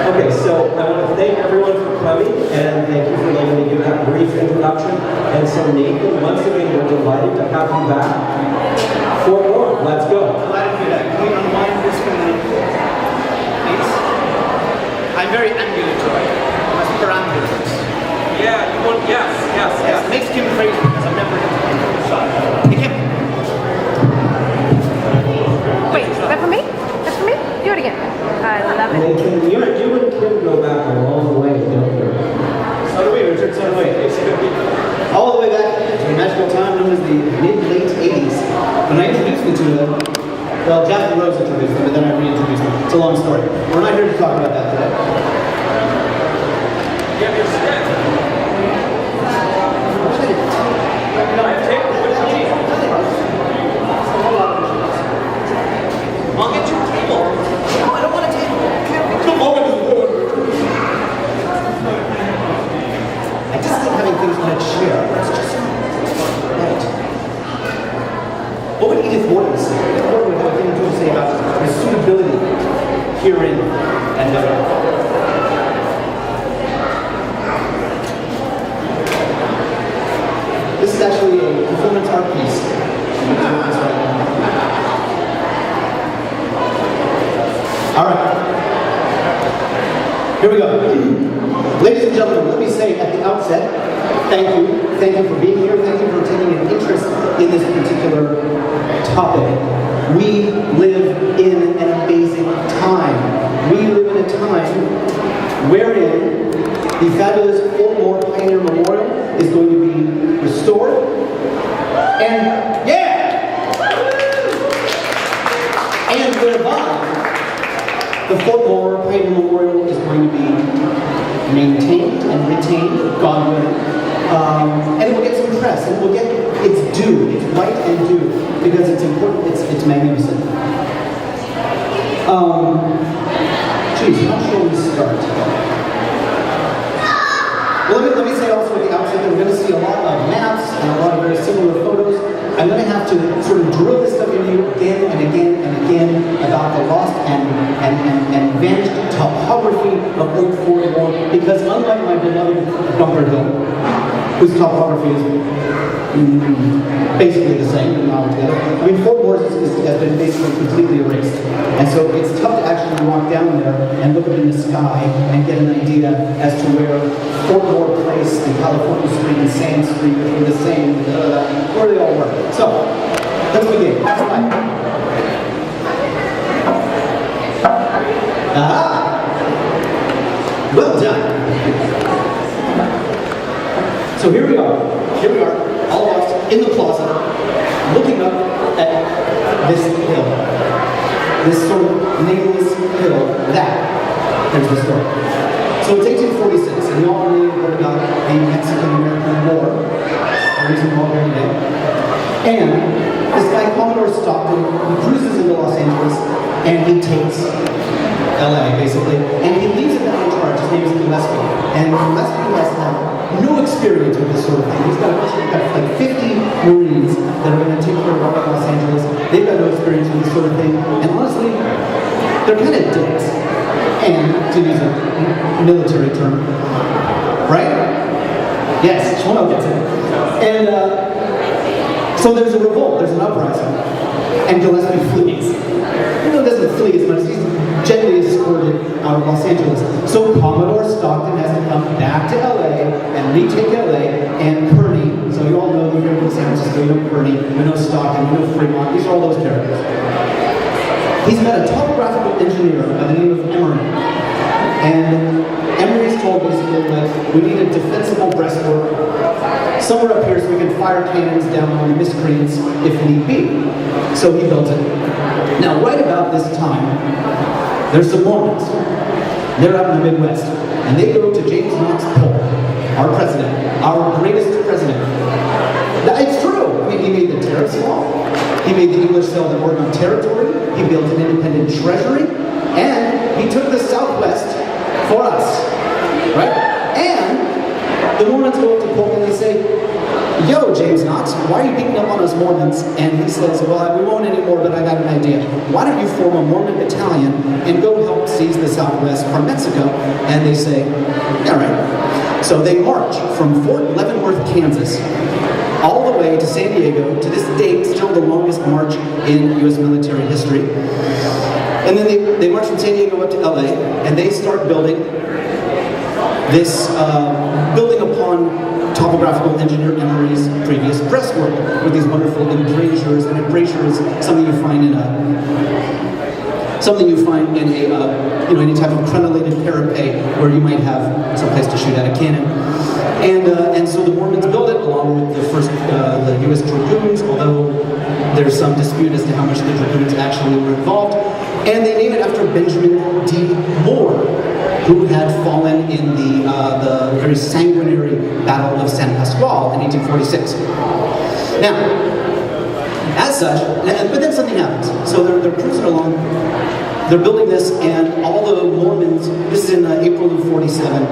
Okay, so I want to thank everyone for coming, and thank you for letting me give that brief introduction. And so Nathan, once again, we're delighted to have you back for more. Let's go. Delighted to be back. Can we unwind this for me, please? I'm very ambulatory. Must perambulate. Yeah, you want, yes. It makes Kim crazy because I've never shot. Hey, Kim. Wait, is that for me? That's for me? Do it again. I love it. Nathan, you and Kim go back a long way, don't you? So do we, Richard, so do we. All the way back to a magical time known as the mid-late 80s. When I introduced the two of them, well, Jack and Rose introduced them, but then I reintroduced them. It's a long story. We're not here to talk about that today. Yeah, you're scared. No, I take what you need. I'll get you a table. No, I don't want a table. Come on. I just think having things on a chair, that's just right. What would Edith Wharton say? Edith Wharton would have a thing to say about the suitability herein and there. This is actually a performance art piece. All right. Here we go. Ladies and gentlemen, let me say at the outset, thank you. Thank you for being here. Thank you for taking an interest in this particular topic. We live in an amazing time. We live in a time wherein the fabulous Fort Moore Pioneer Memorial is going to be restored. And, and whereby the Fort Moore Pioneer Memorial is going to be maintained and retained, God willing. And it will get some press, and it will get its due, its right and due, because it's important, it's magnificent. Geez, how shall we start? Well, let me say also at the outset that we're going to see a lot of maps and a lot of very similar photos. I'm going to have to sort of drill this stuff into you again and again and again about the lost and vanished topography of Old Fort Moore, because unlike my beloved Bunker Hill, whose topography is basically the same, but not together. I mean, Fort Moore has been basically completely erased. And so it's tough to actually walk down there and look up in the sky and get an idea as to where Fort Moore Place and California Street and Sand Street were the same, where they all were. So, let's begin. That's right. Aha! Well done. So here we are, all lost in the plaza, looking up at this hill. This sort of nameless hill. There's the story. So it's 1846, and you all really heard about the Mexican-American War, the reason we're all here today. And this guy, Commodore Stockton, he cruises into Los Angeles, and he takes LA, basically, and he leaves a guy in charge. His name is Gillespie. And Gillespie has had no experience with this sort of thing. He's got like 50 Marines that are going to take care of Los Angeles. They've got no experience with this sort of thing. And honestly, they're kind of dicks. And, to use a military term, right? Yes, Shmuel gets it. And so there's a revolt, there's an uprising. And Gillespie flees. He doesn't flee as much, he's gently escorted out of Los Angeles. So Commodore Stockton has to come back to LA and retake LA, and Kearny, so you all know the American San Francisco, you know Kearny, you know Stockton, you know Fremont, these are all those characters. He's met a topographical engineer by the name of Emory. And Emory's told basically that we need a defensible breastwork somewhere up here so we can fire cannons down on the miscreants if need be. So he built it. Now, right about this time, there's some Mormons. They're out in the Midwest, and they go to James Knox Polk, our president, our greatest president. Now, it's true. I mean, he made the tariffs law. He made the English sell the Oregon Territory. He built an independent treasury, and he took the Southwest for us, right? And the Mormons go up to Polk and they say, "Yo, James Knox, why are you beating up on us Mormons?" And he says, "Well, we won't anymore, but I got an idea. Why don't you form a Mormon battalion and go help sees the Southwest from Mexico, and they say, all right. So they march from Fort Leavenworth, Kansas, all the way to San Diego, to this date, still the longest march in U.S. military history. And then they march from San Diego up to LA, and they start building this, building upon topographical engineer Emery's previous breastwork with these wonderful embrasures, and embrasure is something you find in any type of crenellated parapet where you might have some place to shoot at a cannon. And so the Mormons build it along with the U.S. Dragoons, although there's some dispute as to how much the Dragoons actually were involved. And they name it after Benjamin D. Moore, who had fallen in the very sanguinary Battle of San Pasqual in 1846. Now, as such, but then something happens. So they're cruising along, they're building this, and all the Mormons, this is in April of 47,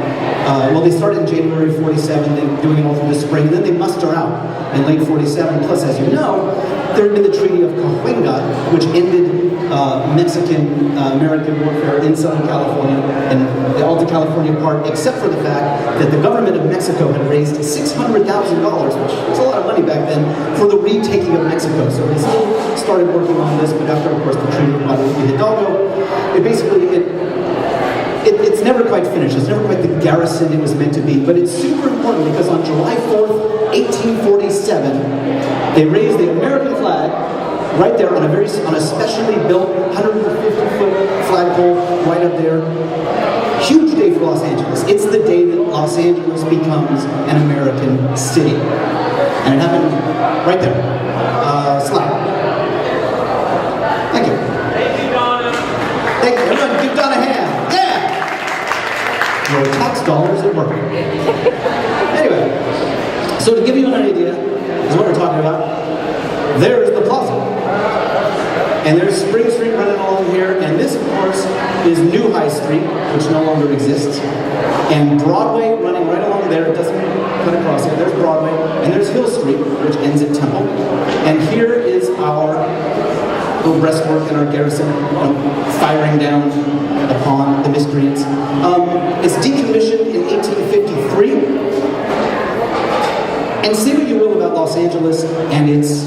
they started in January of 47, they're doing it all through the spring, and then they muster out in late 47, plus as you know, there had been the Treaty of Cahuenga, which ended Mexican-American warfare in Southern California and the Alta California part, except for the fact that the government of Mexico had raised $600,000, which was a lot of money back then, for the retaking of Mexico. So they still started working on this, but after, of course, the Treaty of Guadalupe Hidalgo, it's never quite finished. It's never quite the garrison it was meant to be. But it's super important because on July 4th, 1847, they raised the American flag right there on a specially built 150-foot flagpole right up there. Huge day for Los Angeles. It's the day that Los Angeles becomes an American city. And it happened right there. Slide. Thank you. Thank you, Donna. Thank you. Everyone, give Donna a hand. Yeah! Your tax dollars at work. Anyway, so to give you an idea, is what we're talking about. There's the plaza. And there's Spring Street running along here, and this, of course, is New High Street, which no longer exists. And Broadway running right along there, it doesn't cut across here. There's Broadway, and there's Hill Street, which ends at Temple. And here is our little breastwork and our garrison firing down upon the miscreants. It's decommissioned in 1853. And say what you will about Los Angeles and its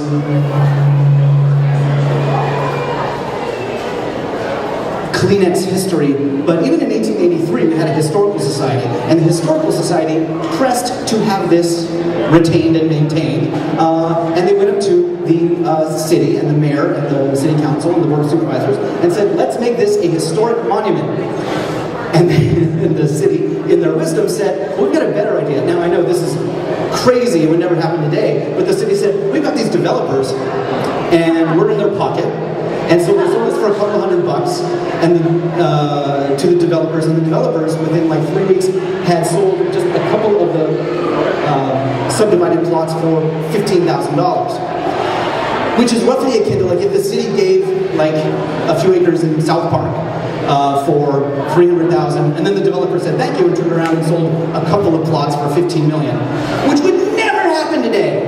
Kleenex history, but even in 1883 we had a historical society, and the historical society pressed to have this retained and maintained, and they went up to the city and the mayor and the city council and the board of supervisors and said, let's make this a historic monument. And the city, in their wisdom, said, well, we've got a better idea. Now I know this is crazy, it would never happen today, but the city said, we've got these developers and we're in their pocket, and so we'll sell this for a couple $100 and to the developers, and the developers within like 3 weeks had sold just a couple of the subdivided plots for $15,000, which is roughly akin to like if the city gave like a few acres in South Park for $300,000, and then the developer said thank you and turned around and sold a couple of plots for $15 million, which would never happen today.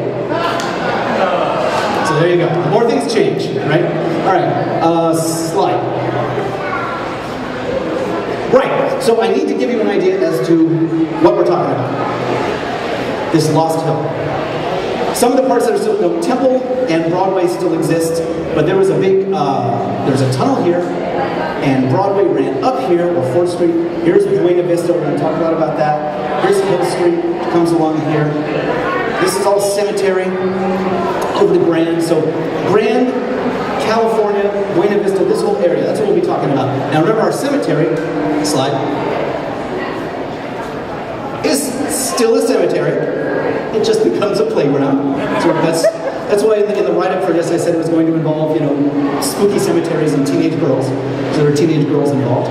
So there you go. The more things change, right? All right, slide. Right, so I need to give you an idea as to what we're talking about. This lost hill. Some of the parts that are still, Temple and Broadway still exist, but there was a big, there's a tunnel here, and Broadway ran up here, or 4th Street. Here's Buena Vista, we're going to talk a lot about that. Here's Hill Street, comes along here. This is all cemetery over the Grand. So Grand, California, Buena Vista, this whole area, that's what we'll be talking about. Now remember our cemetery, slide, is still a cemetery. It just becomes a playground. So that's why in the write-up for this I said it was going to involve, spooky cemeteries and teenage girls. So there were teenage girls involved.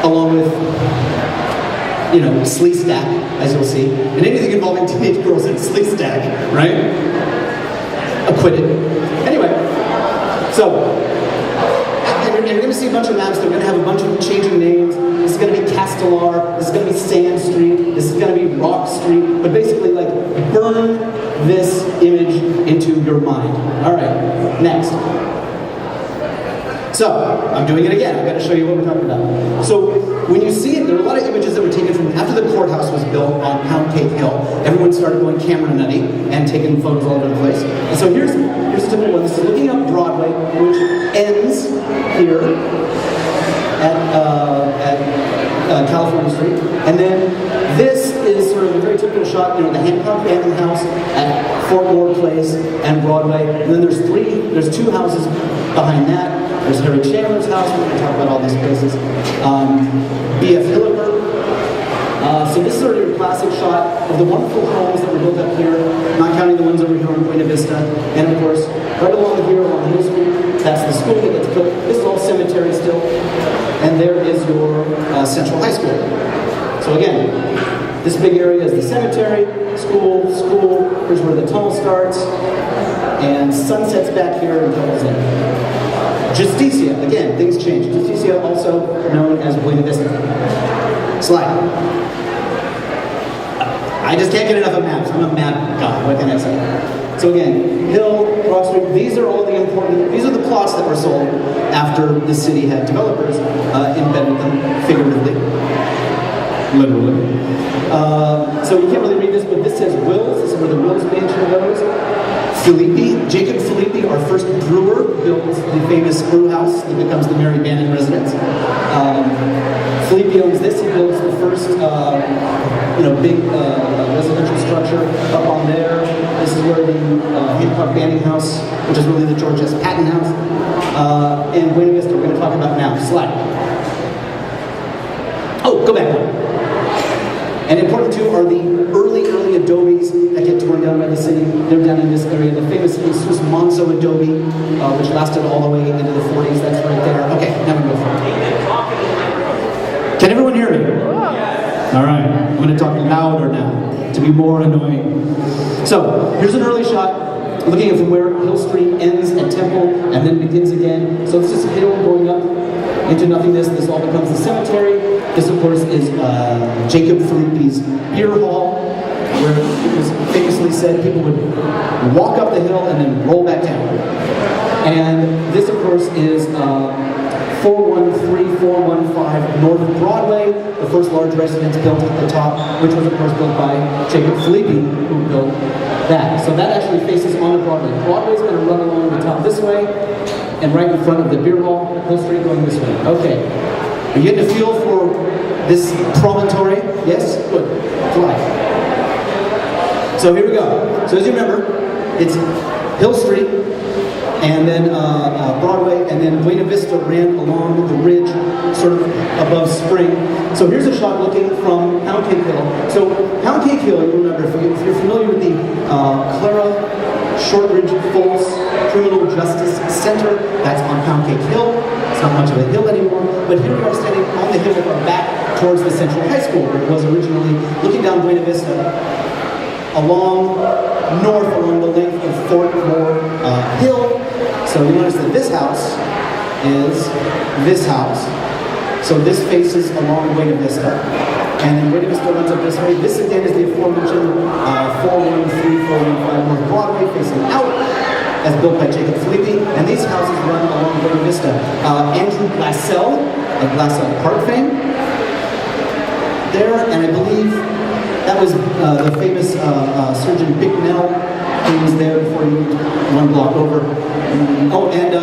Along with, Slee Stack, as you'll see. And anything involving teenage girls in Slee Stack, right? Acquitted. Anyway, so, and you're going to see a bunch of maps. They're going to have a bunch of changing names. This is going to be Castellar. This is going to be Sand Street. This is going to be Rock Street. But basically, burn this image into your mind. All right, next. So, I'm doing it again. I've got to show you what we're talking about. So, when you see it, there are a lot of images that were taken from after the courthouse was built on Pound Cake Hill. Everyone started going camera nutty and taking photos all over the place. And so here's a typical one. This is looking up Broadway, which ends here at California Street. And then this is sort of a very typical shot, the Hancock Abandoned House at Fort Moore Place and Broadway. And then there's two houses behind that. There's Harry Chandler's house. We're going to talk about all these places. B.F. Hilliker. So this is sort of a classic shot of the wonderful homes that were built up here, not counting the ones over here on Buena Vista. And of course, right along here on Hill Street, that's the school that gets built. This is all cemetery still. And there is your Central High School. So again, this big area is the cemetery, school. Here's where the tunnel starts. And sunsets back here and doubles in. Justicia, again, things change. Justicia, also known as Buena Vista. Slide. I just can't get enough of maps. I'm a map guy. What can I say? So again, Hill, Broad Street, these are the plots that were sold after the city had developers embedded them figuratively. Literally. So you can't really read this, but this says Wills. This is where the Wills mansion goes. Jacob Philippi, our first brewer, built the famous brew house that becomes the Mary Bannon residence. Philippi owns this. He builds the first, big residential structure up on there. This is where the Hancock Banning House, which is really the George S. Patton House, and Buena Vista, we're going to talk about now. Slide. Oh, go back one. And important too are the early adobes that get torn down by the city. They're down in this area. The famous Swiss Monzo adobe, which lasted all the way into the 40s. That's right there. Okay, now we go for it. Can everyone hear me? All right, I'm going to talk louder now to be more annoying. So here's an early shot, looking at from where Hill Street ends at Temple and then begins again. So this is Hill going up into nothingness. This all becomes the cemetery. This, of course, is Jacob Philippi's beer hall, where it was famously said people would walk up the hill and then roll back down. And this, of course, is 413415 North of Broadway, the first large residence built at the top, which was, of course, built by Jacob Philippi, who built that. So that actually faces onto Broadway. Broadway's going to run along the top this way, and right in front of the beer hall, Hill Street going this way. Okay. Are you getting a feel for this promontory? Yes? Good. Fly. So here we go. So as you remember, it's Hill Street, and then Broadway, and then Buena Vista ran along the ridge, sort of above Spring. So here's a shot looking from Pound Cake Hill. So Pound Cake Hill, you remember, if you're familiar with the Clara Shortridge Falls Criminal Justice Center, that's on Pound Cake Hill. It's not much of a hill anymore, but here we are standing on the hill with our back towards the Central High School, where it was originally, looking down Buena Vista, along the length of Fort Moore Hill. So you notice that this house is this house. So this faces along Buena Vista. And then Buena Vista runs up this way. This again is the aforementioned 413415 North Broadway facing out, as built by Jacob Philippi. And these houses run along Buena Vista. Andrew Glassell, of Glassell Park fame, there, and I believe that was the famous surgeon Bicknell, who was there before you moved one block over. Oh, and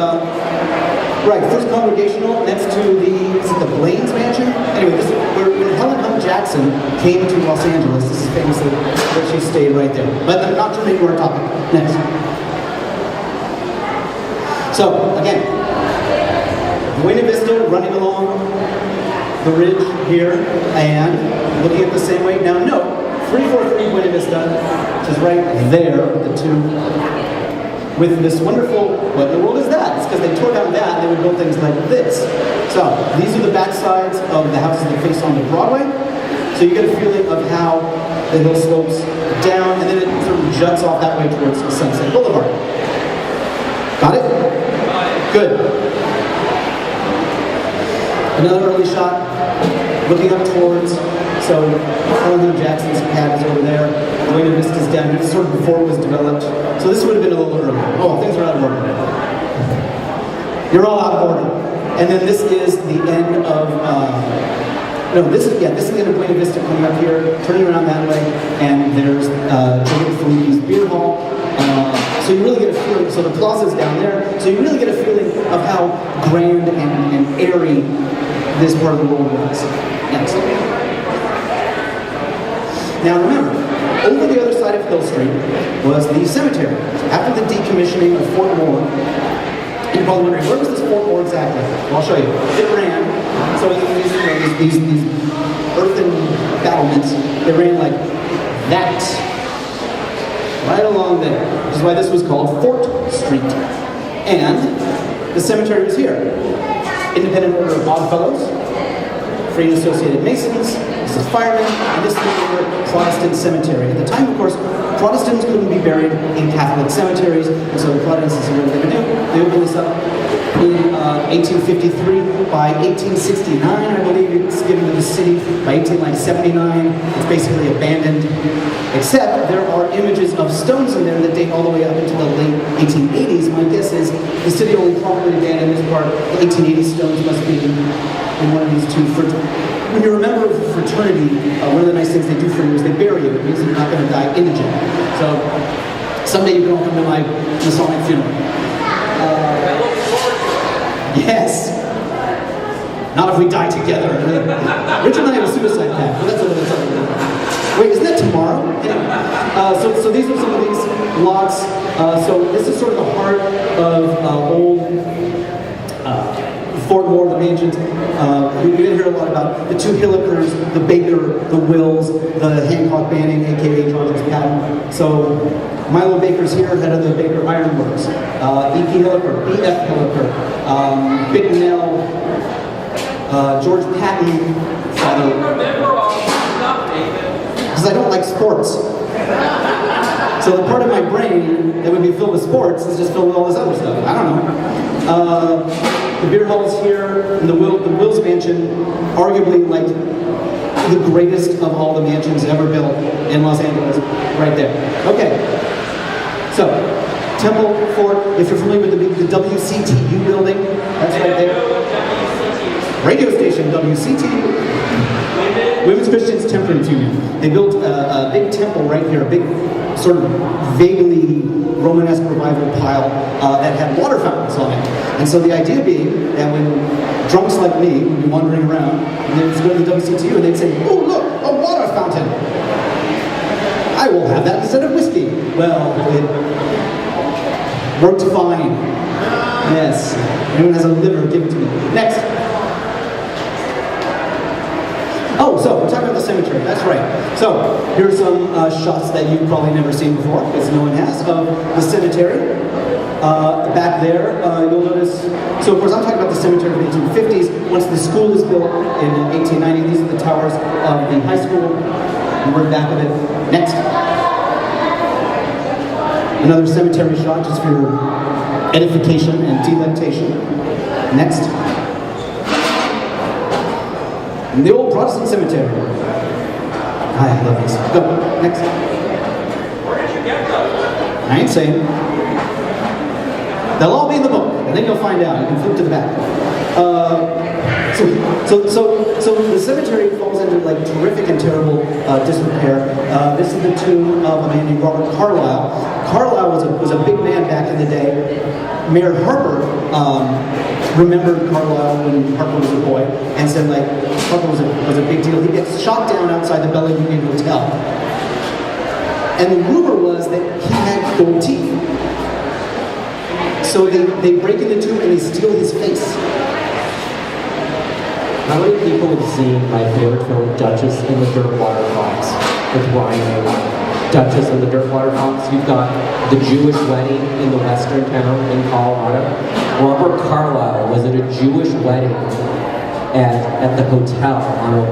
right, First Congregational next to the Blaine's Mansion? Anyway, this is where Helen Hunt Jackson came to Los Angeles. This is famously where she stayed right there. But not to make our topic. Next. So, again, Buena Vista running along the ridge here and looking at the same way. Now, note, 343 Buena Vista, which is right there, the two, with this wonderful, what in the world is that? It's because they tore down that and they would build things like this. So, these are the back sides of the houses that face onto Broadway. So you get a feeling of how the hill slopes down, and then it sort of juts off that way towards Sunset Boulevard. Got it? Good. Another early shot, looking up towards, so Helen Jackson's pad is over there, Buena Vista's down here, sort of before it was developed. So this would have been a little earlier. Oh, things are out of order. You're all out of order. And then this is the end of, this is the end of Buena Vista coming up here, turning around that way, and there's Jacob Felipe's beer hall. So you really get a feeling, so the plaza's down there, so you really get a feeling of how grand and airy this part of the world was. Next. Now remember, over the other side of Hill Street was the cemetery. After the decommissioning of Fort Moore, you're probably wondering, where was this Fort Moore exactly? Well, I'll show you. It ran, so these earthen battlements, they ran like that. Right along there, which is why this was called Fort Street. And the cemetery was here. Independent Order of Oddfellows, Free and Associated Masons, this is firemen, and this is the Protestant cemetery. At the time, of course, Protestants couldn't be buried in Catholic cemeteries, and so the Protestants said, what are they going to do? They opened this up in 1853. By 1869, I believe it's given to the city. By 1879, it's basically abandoned. Except there are images of stones in there that date all the way up into the late 1880s. My guess is the city only properly abandoned this part. The 1880 stones must be in one of these two. When you're a member of a fraternity, one of the nice things they do for you is they bury you. It means you're not going to die indigent. So someday you can all come to my Masonic funeral. Yes. Not if we die together. Richard and I have a suicide pact, but that's another time. Wait, isn't that tomorrow? Anyway, so these are some of these lots. So this is sort of the heart of old Fort Moore, the mansions. We didn't hear a lot about the two Hillikers, the Baker, the Wills, the Hancock Banning, aka George's Patton. So Milo Baker's here, head of the Baker Iron Works. E.P. Hilliker, B.F. Hilliker, Bitternell, George Patton, father. Because I don't like sports. So the part of my brain that would be filled with sports is just filled with all this other stuff. I don't know. The beer hall's here, and the Wills Mansion, arguably like the greatest of all the mansions ever built in Los Angeles, right there. Okay, so Temple Fort. If you're familiar with the WCTU building, that's right there. Radio station WCTU. Women's Christians Temperance Union. They built a big temple right here, a big sort of vaguely Romanesque revival pile that had water fountains on it. And so the idea being that when drunks like me would be wandering around, and they'd go to the WCTU and they'd say, "Oh, look, a water fountain. I will have that instead of whiskey." Well, it worked fine. Yes. Anyone has a liver, give it to me. Next. Oh, so we're talking about the cemetery. That's right. So here's some shots that you've probably never seen before, because no one has, of the cemetery. Back there, you'll notice. So of course, I'm talking about the cemetery of the 1850s. Once the school was built in 1890, these are the towers of the high school. And we're back of it. Next. Another cemetery shot, just for your edification and delectation. Next. And the old Protestant cemetery. I love these. Go. Next. Where did you get those? I ain't saying. They'll all be in the book, and then you'll find out. You can flip to the back. So the cemetery falls into like terrific and terrible disrepair. This is the tomb of a man named Robert Carlyle. Carlyle was a big man back in the day. Mayor Harper remembered Carlyle when Harper was a boy, and said like Harper was a big deal. He gets shot down outside the Bella Union Hotel, and the rumor was that he had gold teeth. So they break in the tomb and they steal his face. How many people have seen my favorite film, Duchess and the Dirtwater Fox, with Ryan Reynolds? Duchess and the Dirtwater Fox. You've got the Jewish wedding in the western town in Colorado. Robert Carlyle was at a Jewish wedding at the hotel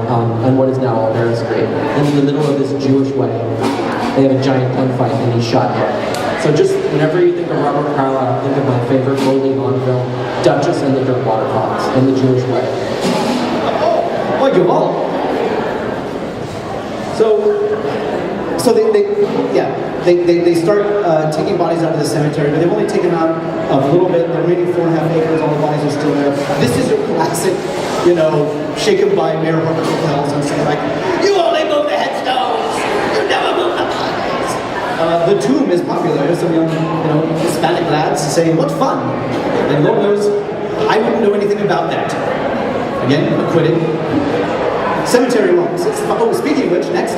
on what is now Alhambra Street. And in the middle of this Jewish wedding, they have a giant gunfight and he's shot dead. So just whenever you think of Robert Carlyle, think of my favorite Goldie Hawn film, Duchess and the Dirtwater Fox, and the Jewish wedding. Oh, my God. So, So they start taking bodies out of the cemetery, but they've only taken out a little bit. The remaining 4.5 acres, all the bodies are still there. This is your classic, shaken by Mayor Harper hotels and say like, you only move the headstones, you never move the bodies. The tomb is popular. There's some young, Hispanic lads saying, what fun. And Lord knows, I wouldn't know anything about that. Again, acquitted. Cemetery walks. Oh, speaking of which, next.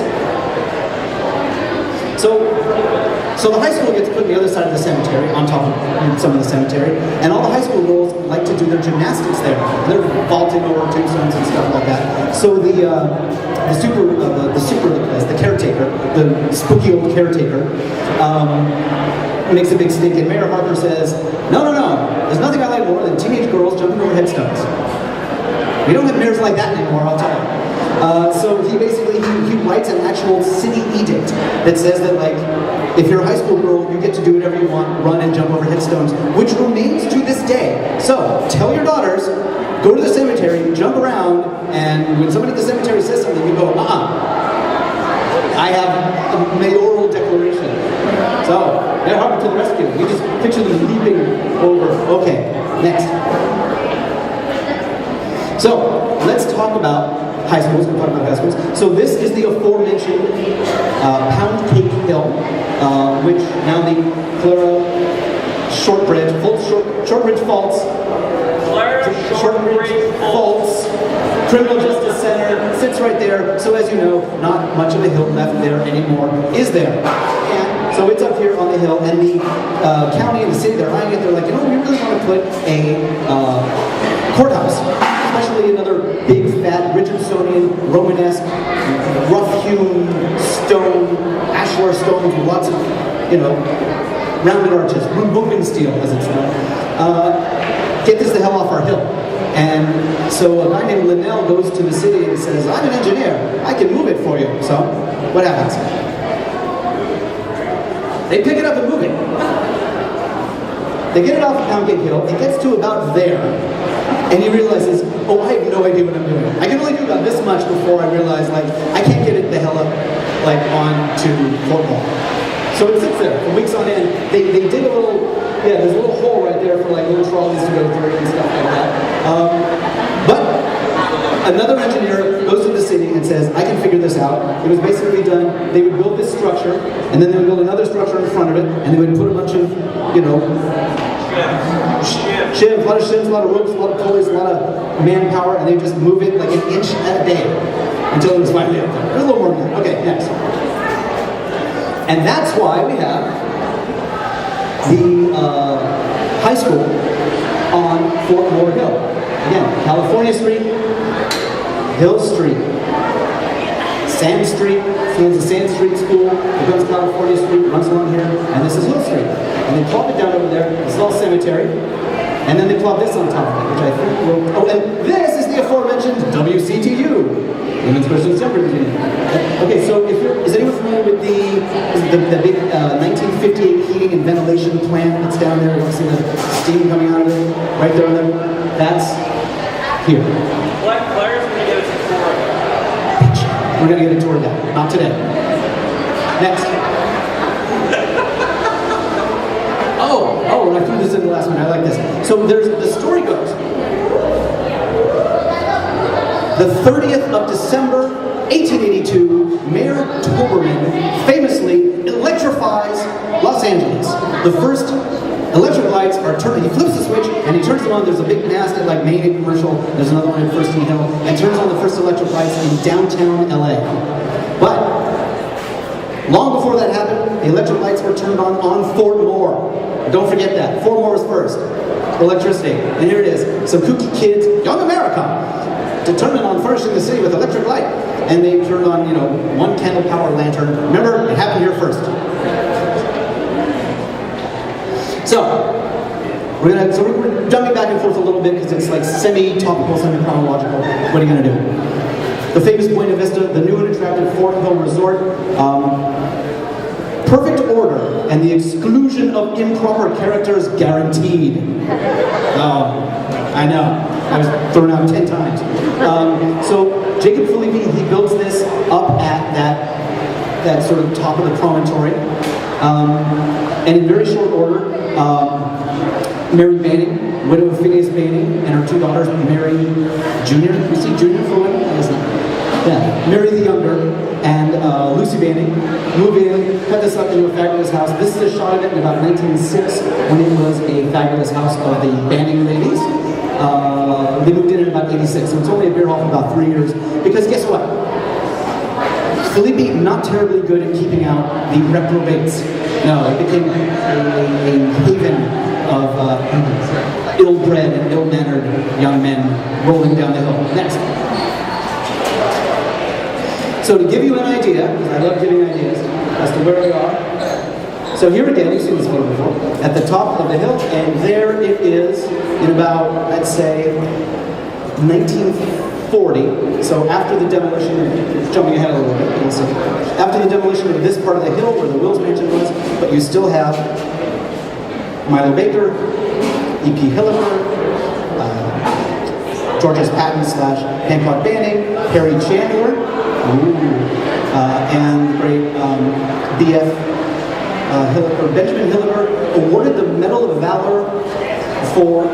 So the high school gets put on the other side of the cemetery, on top of some of the cemetery, and all the high school girls like to do their gymnastics there. They're vaulting over tombstones and stuff like that. So the caretaker, the spooky old caretaker, makes a big stink, and Mayor Harper says, no, there's nothing I like more than teenage girls jumping over headstones. We don't have mayors like that anymore, I'll tell you. So he basically writes an actual city edict that says that, like, if you're a high school girl, you get to do whatever you want, run and jump over headstones, which remains to this day. So tell your daughters, go to the cemetery, jump around, and when somebody at the cemetery says something, you go, I have a mayoral declaration. So, Mayor Harper to the rescue. You just picture them leaping over. Okay, next. So, let's talk about high schools. We'll talk about high schools. So this is the aforementioned Pound Cake Hill, which now the Clara Shortbridge Faults, Shortbridge Faults Criminal Justice Center sits right there. So as you know, not much of a hill left there anymore, is there? And so it's up here on the hill, and the county and the city, they're eyeing it. They're like, we really want to put a courthouse. Especially another big, fat, Richardsonian, Romanesque, rough-hewn stone, ashlar stones with lots of, rounded arches, moving steel, as it's known. Get this the hell off our hill. And so a guy named Linnell goes to the city and says, I'm an engineer, I can move it for you. So, what happens? They pick it up and move it. They get it off of Pound Cake Hill, it gets to about there, and he realizes, I have no idea what I'm doing. I can only do about this much before I realize, I can't get it the hell up, onto Fort Hall. So it sits there for weeks on end. They dig a little, there's a little hole right there for, little trolleys to go through and stuff like that. But another engineer goes to the city and says, I can figure this out. It was basically done, they would build this structure, and then they would build another structure in front of it, and they would put a bunch of, shims, a lot of shims, a lot of ropes, a lot of pulleys, a lot of manpower, and they would just move it like an inch at a day until it was finally up there. There's a little more than that. Okay, next. And that's why we have the high school on Fort Moore Hill. Again, California Street, Hill Street, Sand Street, so there's a Sand Street school, becomes California Street, runs along here, and this is Hill Street. And they plop it down over there, it's all cemetery, and then they plop this on top of it, which I think will, and this is the aforementioned WCTU, Women's Christian Temperance Union. Okay, so is anyone familiar with the big 1958 heating and ventilation plant that's down there? You see the steam coming out of it? Right there on there? That's here. Black Claire's going to get us a tour of it. We're going to get a tour of that. Not today. Next. And I threw this in the last one. I like this. So the story goes. The 30th of December, 1882, Mayor Toberman famously electrifies Los Angeles. The first electric lights are turned. He flips the switch and he turns them on. There's a big mast at Maine commercial. There's another one at First T Hill, and turns on the first electric lights in downtown LA. But long before that happened, the electric lights were turned on Fort Moore. Don't forget that. Fort Moore was first. Electricity. And here it is. Some kooky kids, young America, determined on furnishing the city with electric light. And they turned on, one candle power lantern. Remember, it happened here first. So, we're jumping back and forth a little bit because it's semi-topical, semi-chronological. What are you going to do? The famous Buena Vista, the new and attractive Fort Hill Resort. Perfect order and the exclusion of improper characters guaranteed. I know. I was thrown out 10 times. So Jacob Philippi, he builds this up at that sort of top of the promontory. And in very short order, Mary Banning, widow of Phineas Banning, and her two daughters, Mary Jr. You see Jr. for women? Yeah. Mary the Younger and Lucy Banning moved in, cut this up into a fabulous house. This is a shot of it in about 1906 when it was a fabulous house of the Banning ladies. They moved in about 86, so it's only a beer hall for about 3 years. Because guess what? Felipe, not terribly good at keeping out the reprobates. No, it became a haven of ill-bred and ill-mannered young men rolling down the hill. Next. So to give you an idea, because I love giving ideas as to where we are. So here again, you've seen this photo before, at the top of the hill, and there it is in about, let's say, 1940. So after the demolition, jumping ahead a little bit, you'll see. After the demolition of this part of the hill where the Wills Mansion was, but you still have Milo Baker, E.P. Hilliker, George Patton / Hancock Banning, Harry Chandler, and the great B.F. Hilliker, Benjamin Hilliker, awarded the Medal of Valor for,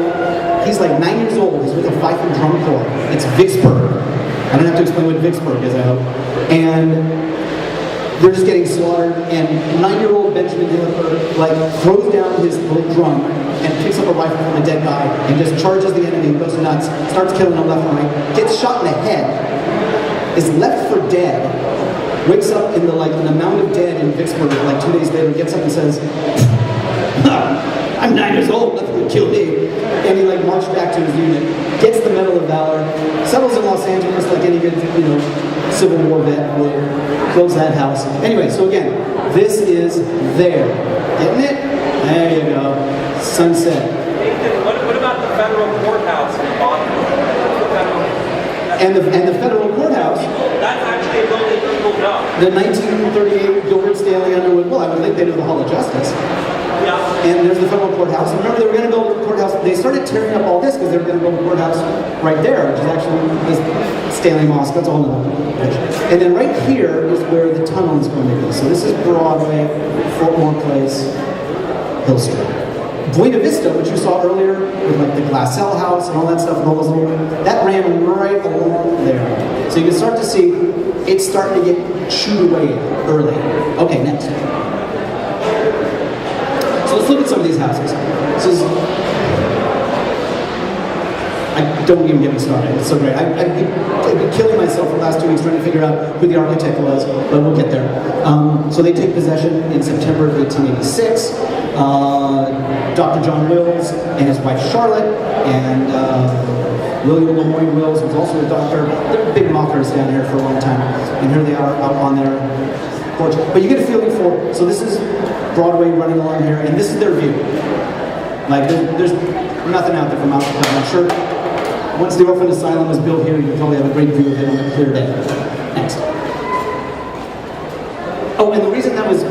he's like 9 years old, he's with a fife and drum corps. It's Vicksburg. I don't have to explain what Vicksburg is, I hope. And they're just getting slaughtered, and 9-year-old Benjamin Hilliker like throws down his little drum and picks up a rifle from a dead guy and just charges the enemy, goes nuts, starts killing them left and right, gets shot in the head, is left for dead, wakes up in the an mound of dead in Vicksburg 2 days later, gets up and says, I'm 9 years old, nothing would kill me. And he marched back to his unit, gets the Medal of Valor, settles in Los Angeles like any good, Civil War vet would, builds that house. Anyway, so again, this is there. Getting it? There you go. Sunset. Nathan, what about the federal courthouse in Boston? And the federal courthouse. That's actually a really cool job. The 1938 Gilbert Stanley Underwood. Well, I would think they know the Hall of Justice. Yeah. And there's the federal courthouse. And remember, they were going to build a courthouse. They started tearing up all this because they were going to build a courthouse right there, which is actually Stanley Mosk. That's all another picture. And then right here is where the tunnel is going to be. So this is Broadway, Fort Moore Place, Hill Street. Buena Vista, which you saw earlier, with the Glassell House and all that stuff, and all those little, that ran right along there. So you can start to see it's starting to get chewed away early. Okay, next. So let's look at some of these houses. Don't even get me started. It's so great. I've been killing myself for the last 2 weeks trying to figure out who the architect was, but we'll get there. So they take possession in September of 1886. Dr. John Wills and his wife Charlotte, and William Lemoyne Wills, who's also a doctor. They're big mockers down here for a long time. And here they are out on their porch. But you get a feeling for, so this is Broadway running along here, and this is their view. There's nothing out there from outside. I'm sure once the orphan asylum is built here, you probably have a great view of it on a clear day. Next. Oh, and the reason that was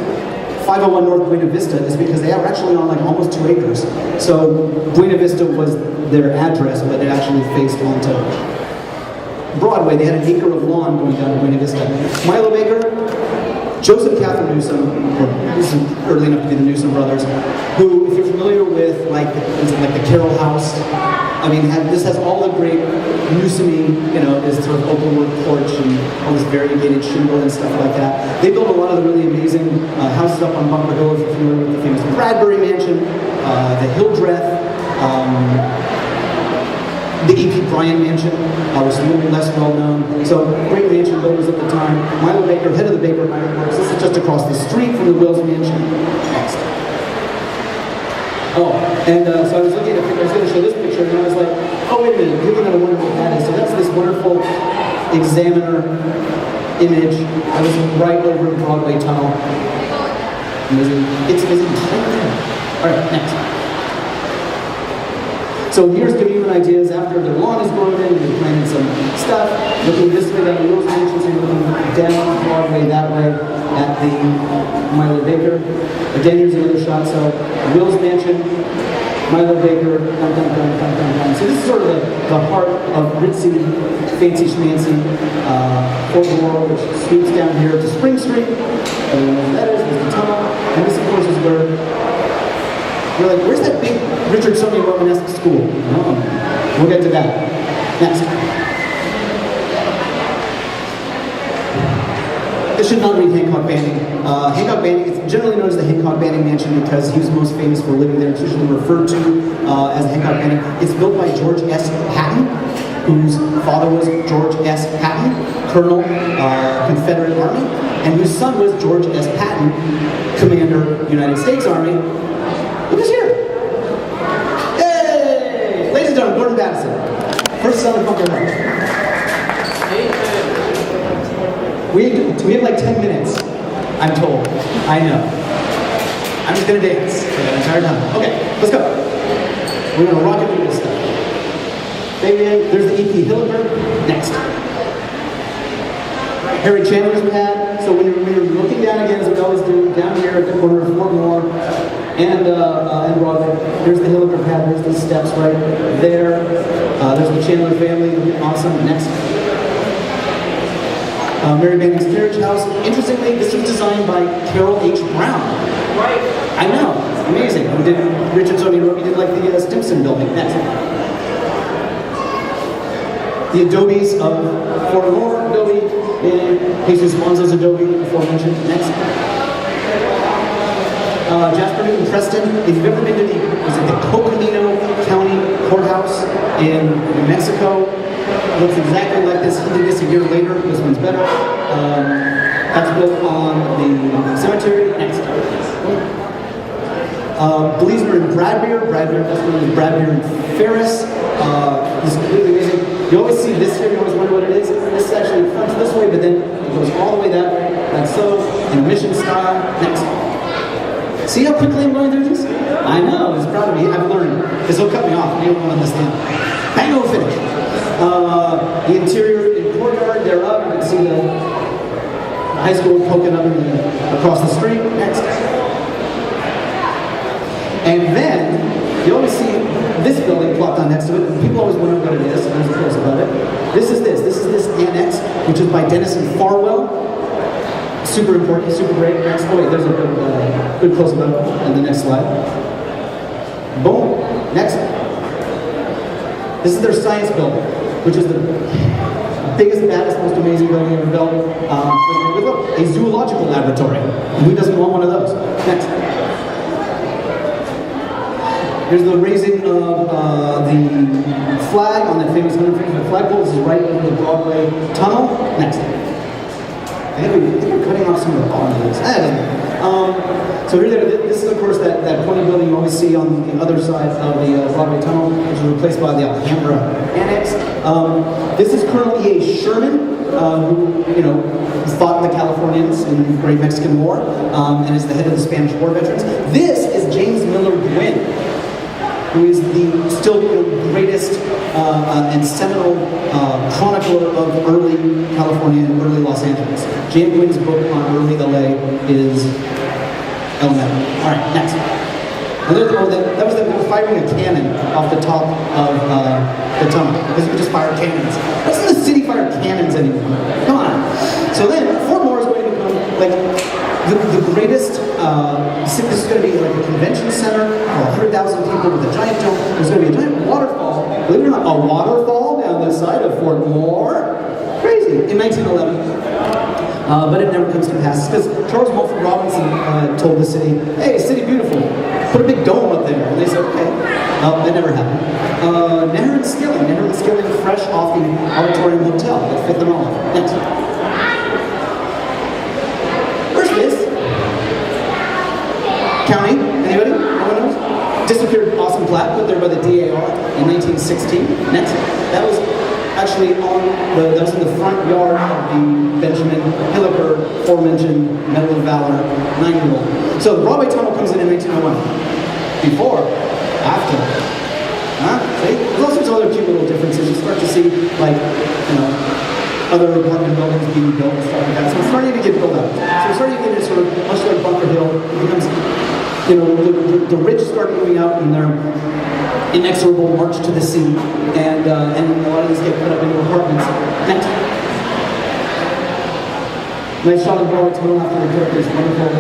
501 North Buena Vista is because they are actually on almost 2 acres. So Buena Vista was their address, but it actually faced onto Broadway. They had an acre of lawn going down to Buena Vista. Milo Baker, Joseph Catherine Newsom, or this is early enough to be the Newsom brothers, who, if you're familiar with the Carroll House, this has all the great Newsom-y, this sort of open work porch and all this variegated shingle and stuff like that. They built a lot of the really amazing houses up on Bunker Hill, if you're familiar with the famous Bradbury Mansion, the Hildreth, the E.P. Bryan Mansion, which is a little less well known. So great mansion builders at the time. Milo Baker, head of the Baker Iron Works. This is just across the street from the Wills Mansion. Next. Oh, and so I was looking at, I was going to show this picture, and I was like, oh wait a minute, you're going to wonder what that is. So that's this wonderful Examiner image. I was right over the Broadway tunnel. Amazing. It's amazing. All right, next. So here's giving you an idea is after the lawn is grown in, we're planting some stuff, looking this way down the Wills Mansion, so you're looking down Broadway that way at the Milo Baker. Again, here's another shot. So Wills Mansion, Milo Baker, dun, dun, dun, dun, dun, dun. So this is sort of the heart of ritzy, fancy schmancy Fort Moore, which sweeps down here to Spring Street. And that is the tunnel. And this, of course, is where you're like, where's that big Richard Sonia Romanesque school? Oh, we'll get to that next. This should not read Hancock Banning. Hancock Banning is generally known as the Hancock Banning Mansion because he was most famous for living there. It's usually referred to as Hancock Banning. It's built by George S. Patton, whose father was George S. Patton, Colonel, Confederate Army, and whose son was George S. Patton, Commander, United States Army. Look who's here! Yay! Ladies and gentlemen, Gordon Battison, first son of Bunker Hill. We have like 10 minutes, I'm told. I know. I'm just gonna dance for that entire time. Okay, let's go. We're gonna rock it through this stuff. There's the E.P. Hillenburg. Next. Harry Chandler's pad. So when you're looking down again, as we always do, down here at the corner of Fort Moore and Broadway, there's the Hillenburg pad. There's the steps right there. There's the Chandler family. Awesome. Next. Mary Banning's carriage house. Interestingly, this was designed by Carroll H. Brown. Right. I know, it's amazing. Who did Richard Sonia Roby did like the Stimson building. Next. The adobes of Fort Moore adobe, and Jesus Monza's adobe, aforementioned. Next. Jasper Newton Preston. If you've ever been to the Coconino County Courthouse in New Mexico, looks exactly like this. He did this a year later. This one's better. That's built on the cemetery. Next. Gleasner and Bradbeer. That's one of Bradbeer and Ferris. This is completely amazing. You always see this here. You always wonder what it is. This actually fronts this way, but then it goes all the way that way. Like so, in a mission style. Next. See how quickly I'm going through this? I know. It's proud of me. I've learned. This will cut me off. You don't want this down. Bango finish. The interior and courtyard thereof, you can see the high school poking up across the street. Next. And then, you always see this building plopped on next to it. People always wonder what it is. There's a close about it. This is this annex, which is by Denison Farwell. Super important, super great. Next. Oh wait, there's a good close up on the next slide. Boom. Next. This is their science building, which is the biggest, baddest, most amazing building ever built. A zoological laboratory. Who doesn't want one of those? Next. Here's the raising of the flag on that famous 150-foot flagpole. This is right over the Broadway tunnel. Next. I think we're cutting off some of the bottom of this. So here, this is of course that pointy building you always see on the other side of the Broadway tunnel, which was replaced by the Alhambra annex. This is Colonel E.A. Sherman, who fought the Californians in the Great Mexican War, and is the head of the Spanish War veterans. This is James Miller Gwynn, who is the still greatest and seminal chronicler of early California and early Los Angeles. James Gwynn's book on early LA is elemental. All right, next. That was that we were firing a cannon off the top of the tunnel, because we just fire cannons. Doesn't the city fire cannons anymore? Come on. So then, Fort Moore is going to become like the greatest. This is going to be like a convention center for 100,000 people with a giant dome. There's going to be a giant waterfall. Believe it or not, a waterfall down the side of Fort Moore. Crazy. In 1911. But it never comes to pass. Because Charles Mulford Robinson told the city, hey, city beautiful, put a big dome up there. And they said, okay. That never happened. Neher and Skilling, fresh off the Auditorium Hotel at Fifth and Olive. Next. Where's this? County? Anybody? No one knows? Disappeared awesome plaque put there by the DAR in 1916. Next. That was actually that was in the front yard of the Benjamin Hillenburg aforementioned Medal of Valor 9-year-old. So the Broadway tunnel comes in 1901. Before, after. See? There's all sorts of other cute little differences. You start to see, like, other apartment buildings being built and stuff like that. So it's starting to get built up. So it's starting to get sort of, much like Bunker Hill, it becomes, the rich start moving out in their inexorable march to the sea, and a lot of these get put up into apartments. Next. Nice shot of Broadway tunnel after they built these wonderful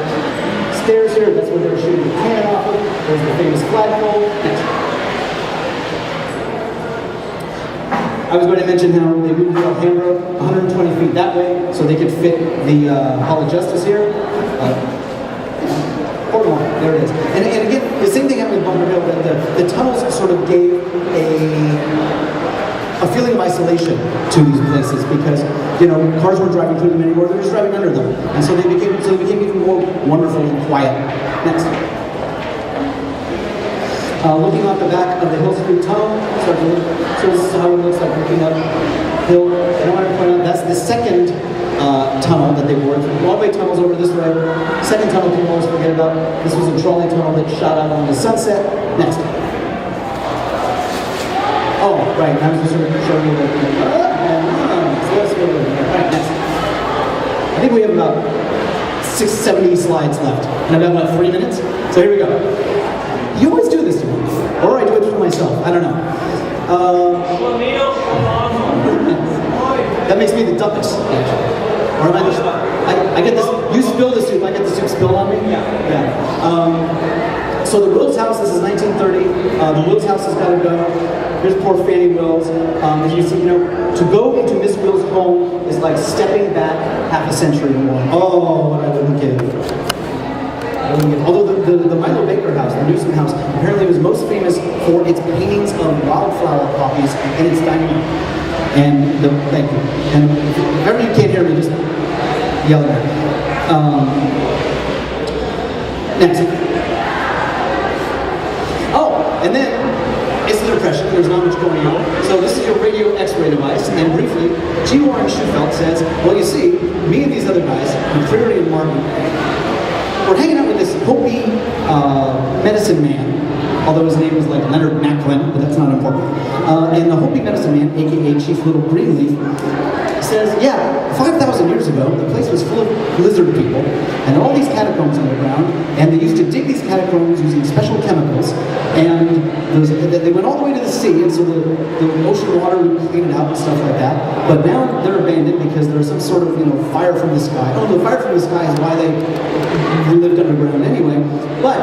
stairs here. That's where they were shooting the cannon off of. There's the famous flagpole. Next. I was going to mention how they moved the Alhambra 120 feet that way so they could fit the Hall of Justice here. There it is. And again, the same thing happened with Bunker Hill, that the tunnels sort of gave a feeling of isolation to these places because, you know, cars weren't driving through them anymore, they were just driving under them. And so they became even more wonderful and quiet. Next. Looking off the back of the Hill Street Tunnel, so this is how it looks like looking up Hill. And I want to point out that's the second tunnel that they bored. Broadway tunnel's over this way. Second tunnel people always forget about. This was a trolley tunnel that shot out on the sunset. Next. Oh, right. I was just going to show you the. So let's go over there. Right, next. I think we have about 70 slides left. And I've got, what, 3 minutes? So here we go. You always do this to me. Or I do it for myself. I don't know. That makes me the dumbest, actually. Or am I the... I get this... You spill the soup, I get the soup spilled on me? Yeah. So the Wills house, this is 1930. The Wills house has got to go. Here's poor Fannie Wills. As you see, you know, to go into Miss Wills' home is like stepping back half a century or more. Oh, what I wouldn't give. Although the Milo Baker house, the Newsom house, apparently was most famous for its paintings of wildflower poppies in its dining room. And thank you. And if ever you can't hear me, just yell at me. Next. Oh, and then it's the Depression. There's not much going on. So this is your radio X-ray device. And briefly, G. Warren Schufelt says, well, you see, me and these other guys, McCreary and Martin, we're hanging out with this Hopi medicine man, although his name was like Leonard Macklin, but that's not important. And the Hopi medicine man, aka Chief Little Greenleaf, says, yeah, 5,000 years ago, the place was full of lizard people, and all these catacombs underground, and they used to dig these catacombs using special chemicals, and they went all the way to the sea, and so the ocean water would clean it out and stuff like that. But now they're abandoned because there's some sort of, you know, fire from the sky. Oh, the fire from the sky is why they lived underground anyway. But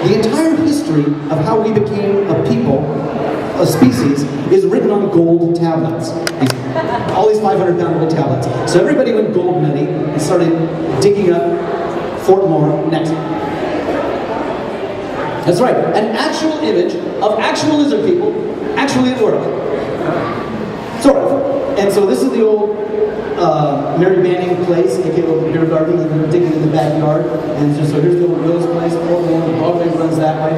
the entire history of how we became a people, a species, is written on gold tablets. All these 500-pound gold tablets. So everybody went gold nutty and started digging up Fort Moore. Next. That's right, an actual image of actual lizard people actually at work. Sort of. And so this is the old Mary Banning place, aka the beer garden, and they're digging in the backyard. And so here's the old Will's place, Broadway runs that way.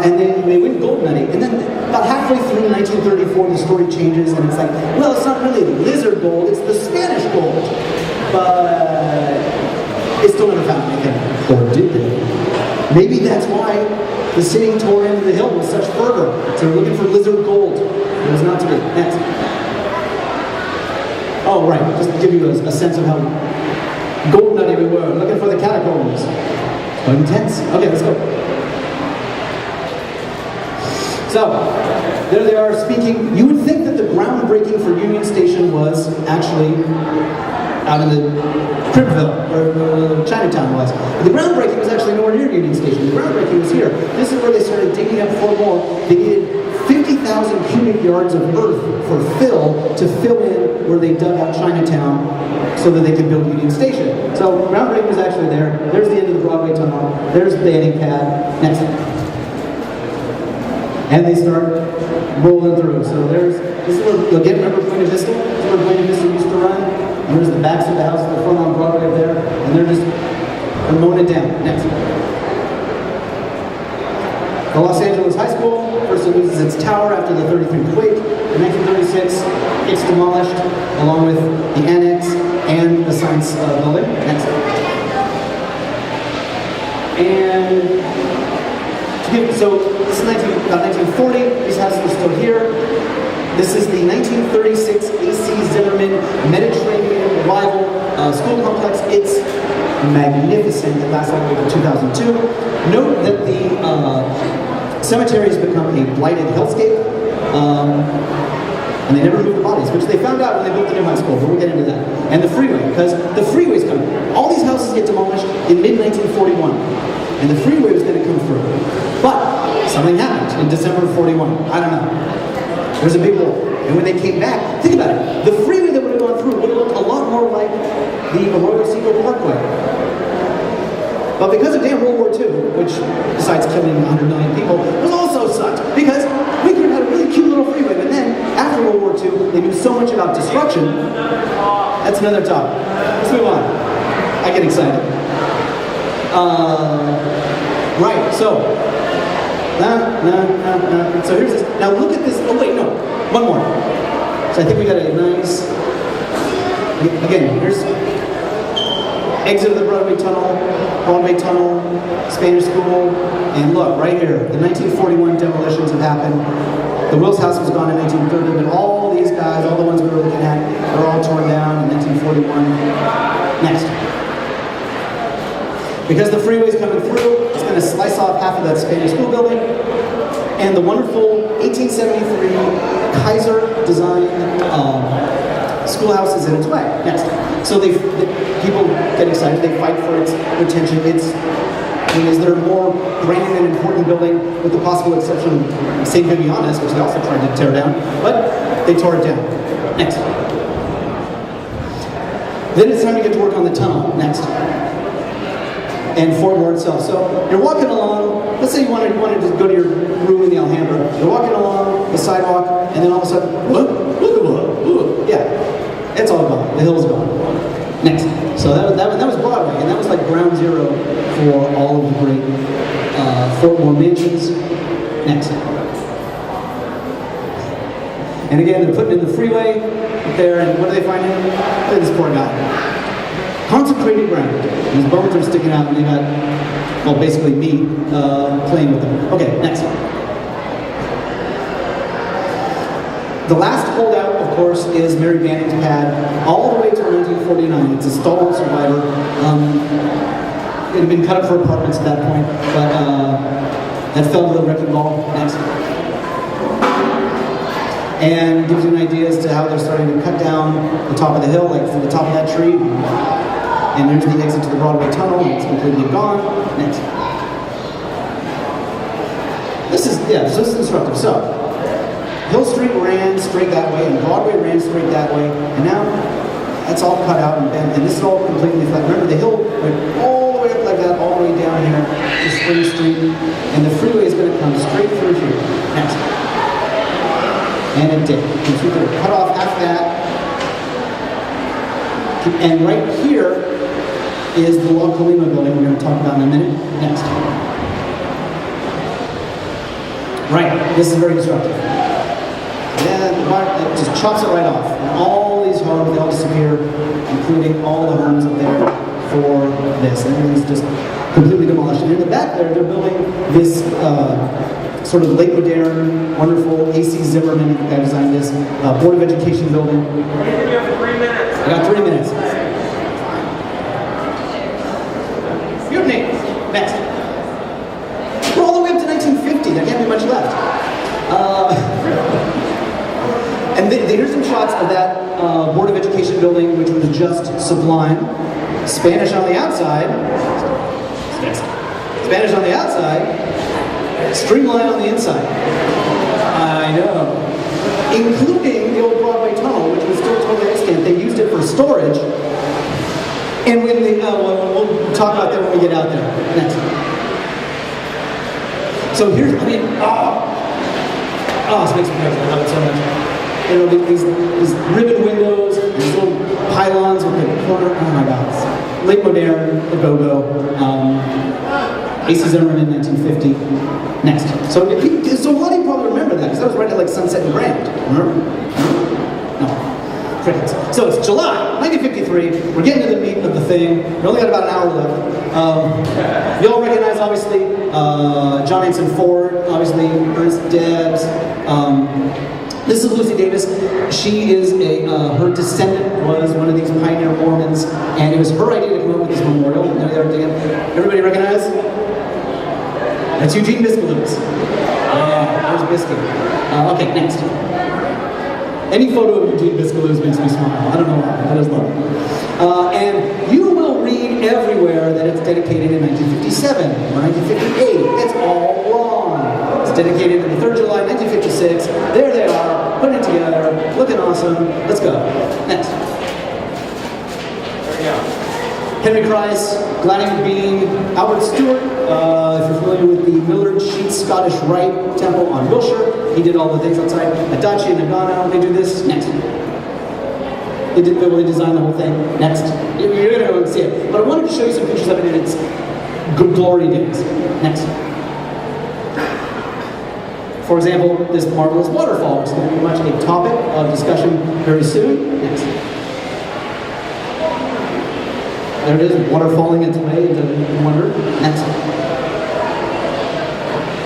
And they went gold nutty. And then about halfway through 1934, the story changes, and it's like, well, it's not really lizard gold, it's the Spanish gold. But it's still never found anything. Or did they? Maybe that's why the city tore into the hill with such fervor. So they're looking for lizard gold. It was not to be. Next. Oh, right. Just to give you a sense of how gold nutty we were. Looking for the catacombs. Intense. Okay, let's go. So, there they are speaking. You would think that the groundbreaking for Union Station was actually out in the Cribville, or Chinatown was. But the groundbreaking was actually nowhere near Union Station. The groundbreaking was here. This is where they started digging up Fort Moore. They needed 50,000 cubic yards of earth for fill to fill in where they dug out Chinatown so that they could build Union Station. So groundbreaking was actually there. There's the end of the Broadway tunnel. There's the banding pad. Next. And they start rolling through. So this is where, you'll get, remember Buena Vista? This is where Buena Vista used to run. And there's the backs of the house at the front on Broadway up there. And they're mowing it down. Next. The Los Angeles High School first loses its tower after the 33 quake. In 1936, it's demolished along with the annex and the science building. Next. And so this is about 1940. These houses are still here. This is the 1936 A.C. Zimmerman Mediterranean Revival School Complex. It's magnificent. It lasts all the way to 2002. Note that the cemetery has become a blighted hellscape, and they never moved the bodies, which they found out when they built the new high school, but we'll get into that. And the freeway, because the freeway's coming. something happened in December of 41. I don't know. There was a big war. And when they came back, think about it. The freeway that would have gone through would have looked a lot more like the Arroyo Seco Parkway. But because of damn World War II, which, besides killing 100 million people, was also sucked. Because we could have had a really cute little freeway, but then, after World War II, they knew so much about destruction. That's another topic. Let's move on. I get excited. Right, so. So here's this. Now look at this. Oh, wait, no. One more. So I think we got a nice. Again, here's. Exit of the Broadway Tunnel, Spanish School, and look, right here, the 1941 demolitions have happened. The Wills House was gone in 1930, but all these guys, all the ones we were looking at, they're all torn down in 1941. Next. Because the freeway's coming through, it's going to slice off half of that Spanish School building, and the wonderful 1873 Kaiser-designed schoolhouse is in its way. Next. So people get excited, they fight for its retention. Is there a more grand and important building, with the possible exception of St. Viviana's, which they also tried to tear down, but they tore it down. Next. Then it's time to get to work on the tunnel. Next. And Fort Moore itself. So you're walking along, let's say you wanted to go to your room in the Alhambra. You're walking along the sidewalk, and then all of a sudden, look, yeah, it's all gone. The hill's gone. Next. So that was Broadway, and that was like ground zero for all of the great Fort Moore mansions. Next. And again, they're putting in the freeway there, and what do they find in? Look at this poor guy. Consecrated ground. And his bones are sticking out, and they got, well, basically me playing with them. Okay, next. The last holdout, of course, is Mary Banning's pad, all the way to 1949. It's a stalwart survivor. It had been cut up for apartments at that point, but that fell to the wrecking ball. Next. And it gives you an idea as to how they're starting to cut down the top of the hill, like from the top of that tree. And there's the exit to the Broadway tunnel, and it's completely gone. Next. This is instructive. So, Hill Street ran straight that way, and Broadway ran straight that way, and now that's all cut out and bent, and this is all completely flat. Remember, the hill went all the way up like that, all the way down here to Spring Street, and the freeway is going to come straight through here. Next. And it did. And so we're going to cut off half that, and right here is the La Colima building we're going to talk about in a minute. Next. Right, this is very instructive. Yeah, it just chops it right off. And all these homes, they all disappear, including all the homes up there for this. And everything's just completely demolished. And in the back there, they're building this sort of late modern, wonderful A.C. Zimmerman, the guy who designed this, Board of Education building. You have 3 minutes. I got 3 minutes. Mutiny. Next. We're all the way up to 1950. There can't be much left. And here's some shots of that Board of Education building, which was just sublime. Spanish on the outside. Spanish on the outside. Streamlined on the inside. I know. Including the old Broadway tunnel, which was still totally extant. They used it for storage. And when they, we'll talk about that when we get out there. Next. So here's, this makes me crazy. I love it so much. You know, these ribbon windows, these little pylons with the corner. Oh my God. Late modern, a go-go. A.C. Zimmerman, 1950. Next. So a lot of you probably remember that, because that was right at like Sunset and Grand. Remember? No. Crickets. So it's July 1953. We're getting to the meat of the thing. We only got about an hour left. You all recognize, obviously, John Anson Ford, obviously, Ernest Debs. This is Lucy Davis. She is her descendant was one of these pioneer Mormons, and it was her idea to come up with this memorial. Everybody recognize? That's Eugene Biscaloo's. Yeah, there's Biscuit. Okay, next. Any photo of Eugene Biscaloo's makes me smile. I don't know why. I just love it. And you will read everywhere that it's dedicated in 1957 or 1958. It's all wrong. It's dedicated to the 3rd of July, 1956. There they are, putting it together, looking awesome. Let's go. Next. There you go. Henry Christ, Gladiator Being, Albert Stewart, if you're familiar with the Millard Sheets Scottish Rite Temple on Wilshire, he did all the things outside. Adachi and Nagano, they do this. Next. They designed the whole thing. Next. You're going to go and see it. But I wanted to show you some pictures of it in its good glory days. Next. For example, this marvelous waterfall, which is going to be much a topic of discussion very soon. Next. There it is, water falling its way into wonder. Next.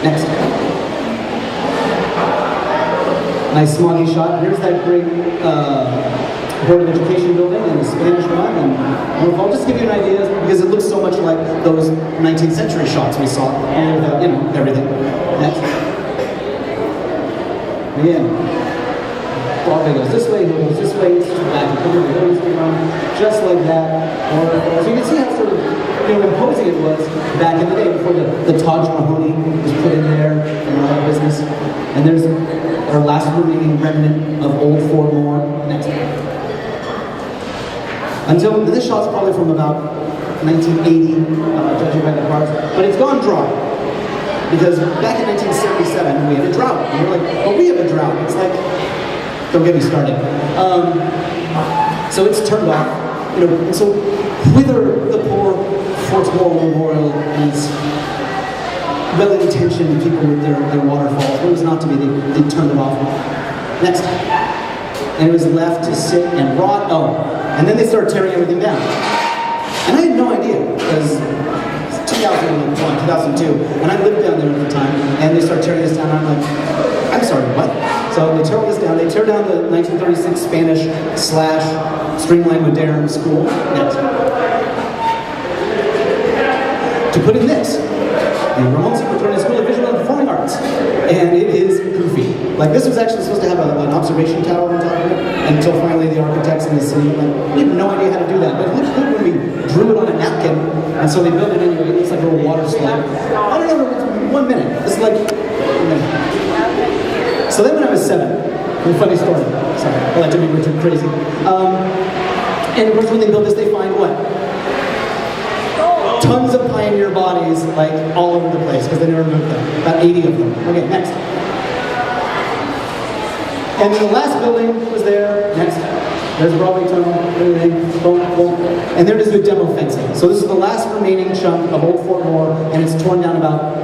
Next. Nice smoggy shot. Here's that great Board of Education building and the Spanish one. And I'll just give you an idea because it looks so much like those 19th century shots we saw. And everything. Next. Again. Broadway goes this way, he goes this way, it's back and forth, it goes around, just like that. Or, so you can see how sort of imposing it was back in the day before the Taj Mahoney was put in there and all that business. And there's our last remaining remnant of old Fort Moore. Next. Until this shot's probably from about 1980, judging by the parts, but it's gone dry. Because back in 1977, we had a drought. And we're like, well, we have a drought. It's like, don't get me started. So it's turned off, and so whither the poor Fort Moore Memorial is well-intentioned people with their waterfalls. It was not to be, they turned it off. Next. And it was left to sit and rot. Oh, and then they started tearing everything down. And I had no idea, because it's 2001, 2002, and I lived down there at the time, and they started tearing this down, and I'm like, I'm sorry, what? So they tear all this down. They tear down the 1936 Spanish/Streamline Modern school. Next. To put in this, the Ramon Secretarian School of Visual and Performing Arts. And it is goofy. Like, this was actually supposed to have an observation tower on top of it, until finally the architects in the city were like, we have no idea how to do that. But it looked good when we drew it on a napkin, and so they built it anyway. It looks like a little water slide. I don't know, 1 minute. It's like 1 minute. So then when I was 7, a funny story, sorry, well that didn't make me too crazy. And of course when they build this, they find what? Tons of pioneer bodies, like all over the place, because they never moved them. About 80 of them. Okay, next. And then the last building was there. Next. There's Broadway tunnel, everything, boom, boom. And there it is with demo fencing. So this is the last remaining chunk of old Fort Moore, and it's torn down about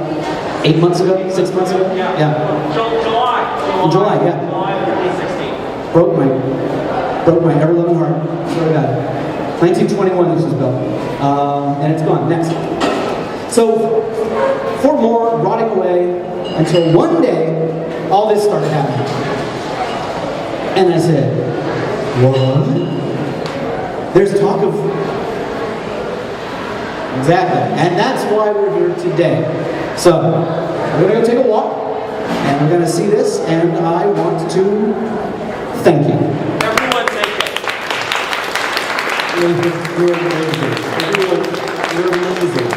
8 months ago, 6 months ago? Yeah. July. In July, yeah. July of 2016. Broke my ever-loving heart. Swear to God. 1921 this was built. And it's gone. Next. So, Fort Moore rotting away until one day, all this started happening. And I said, what? There's talk of... Exactly. And that's why we're here today. So, we're going to go take a walk. And we're going to see this, and I want to thank you. Everyone take it. You're amazing. Everyone, you're amazing.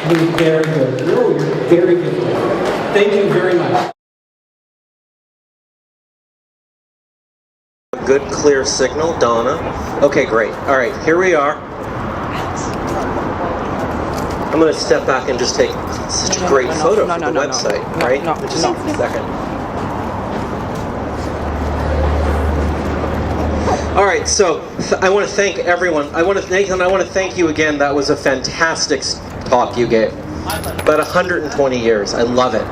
You're very good. No, you're very good. Thank you very much. Good, clear signal, Donna. Okay, great. All right, here we are. I'm going to step back and just take such a great photo for the website, right? Just a second. All right, so I want to thank everyone. Nathan, I want to thank you again. That was a fantastic talk you gave. About 120 years. I love it.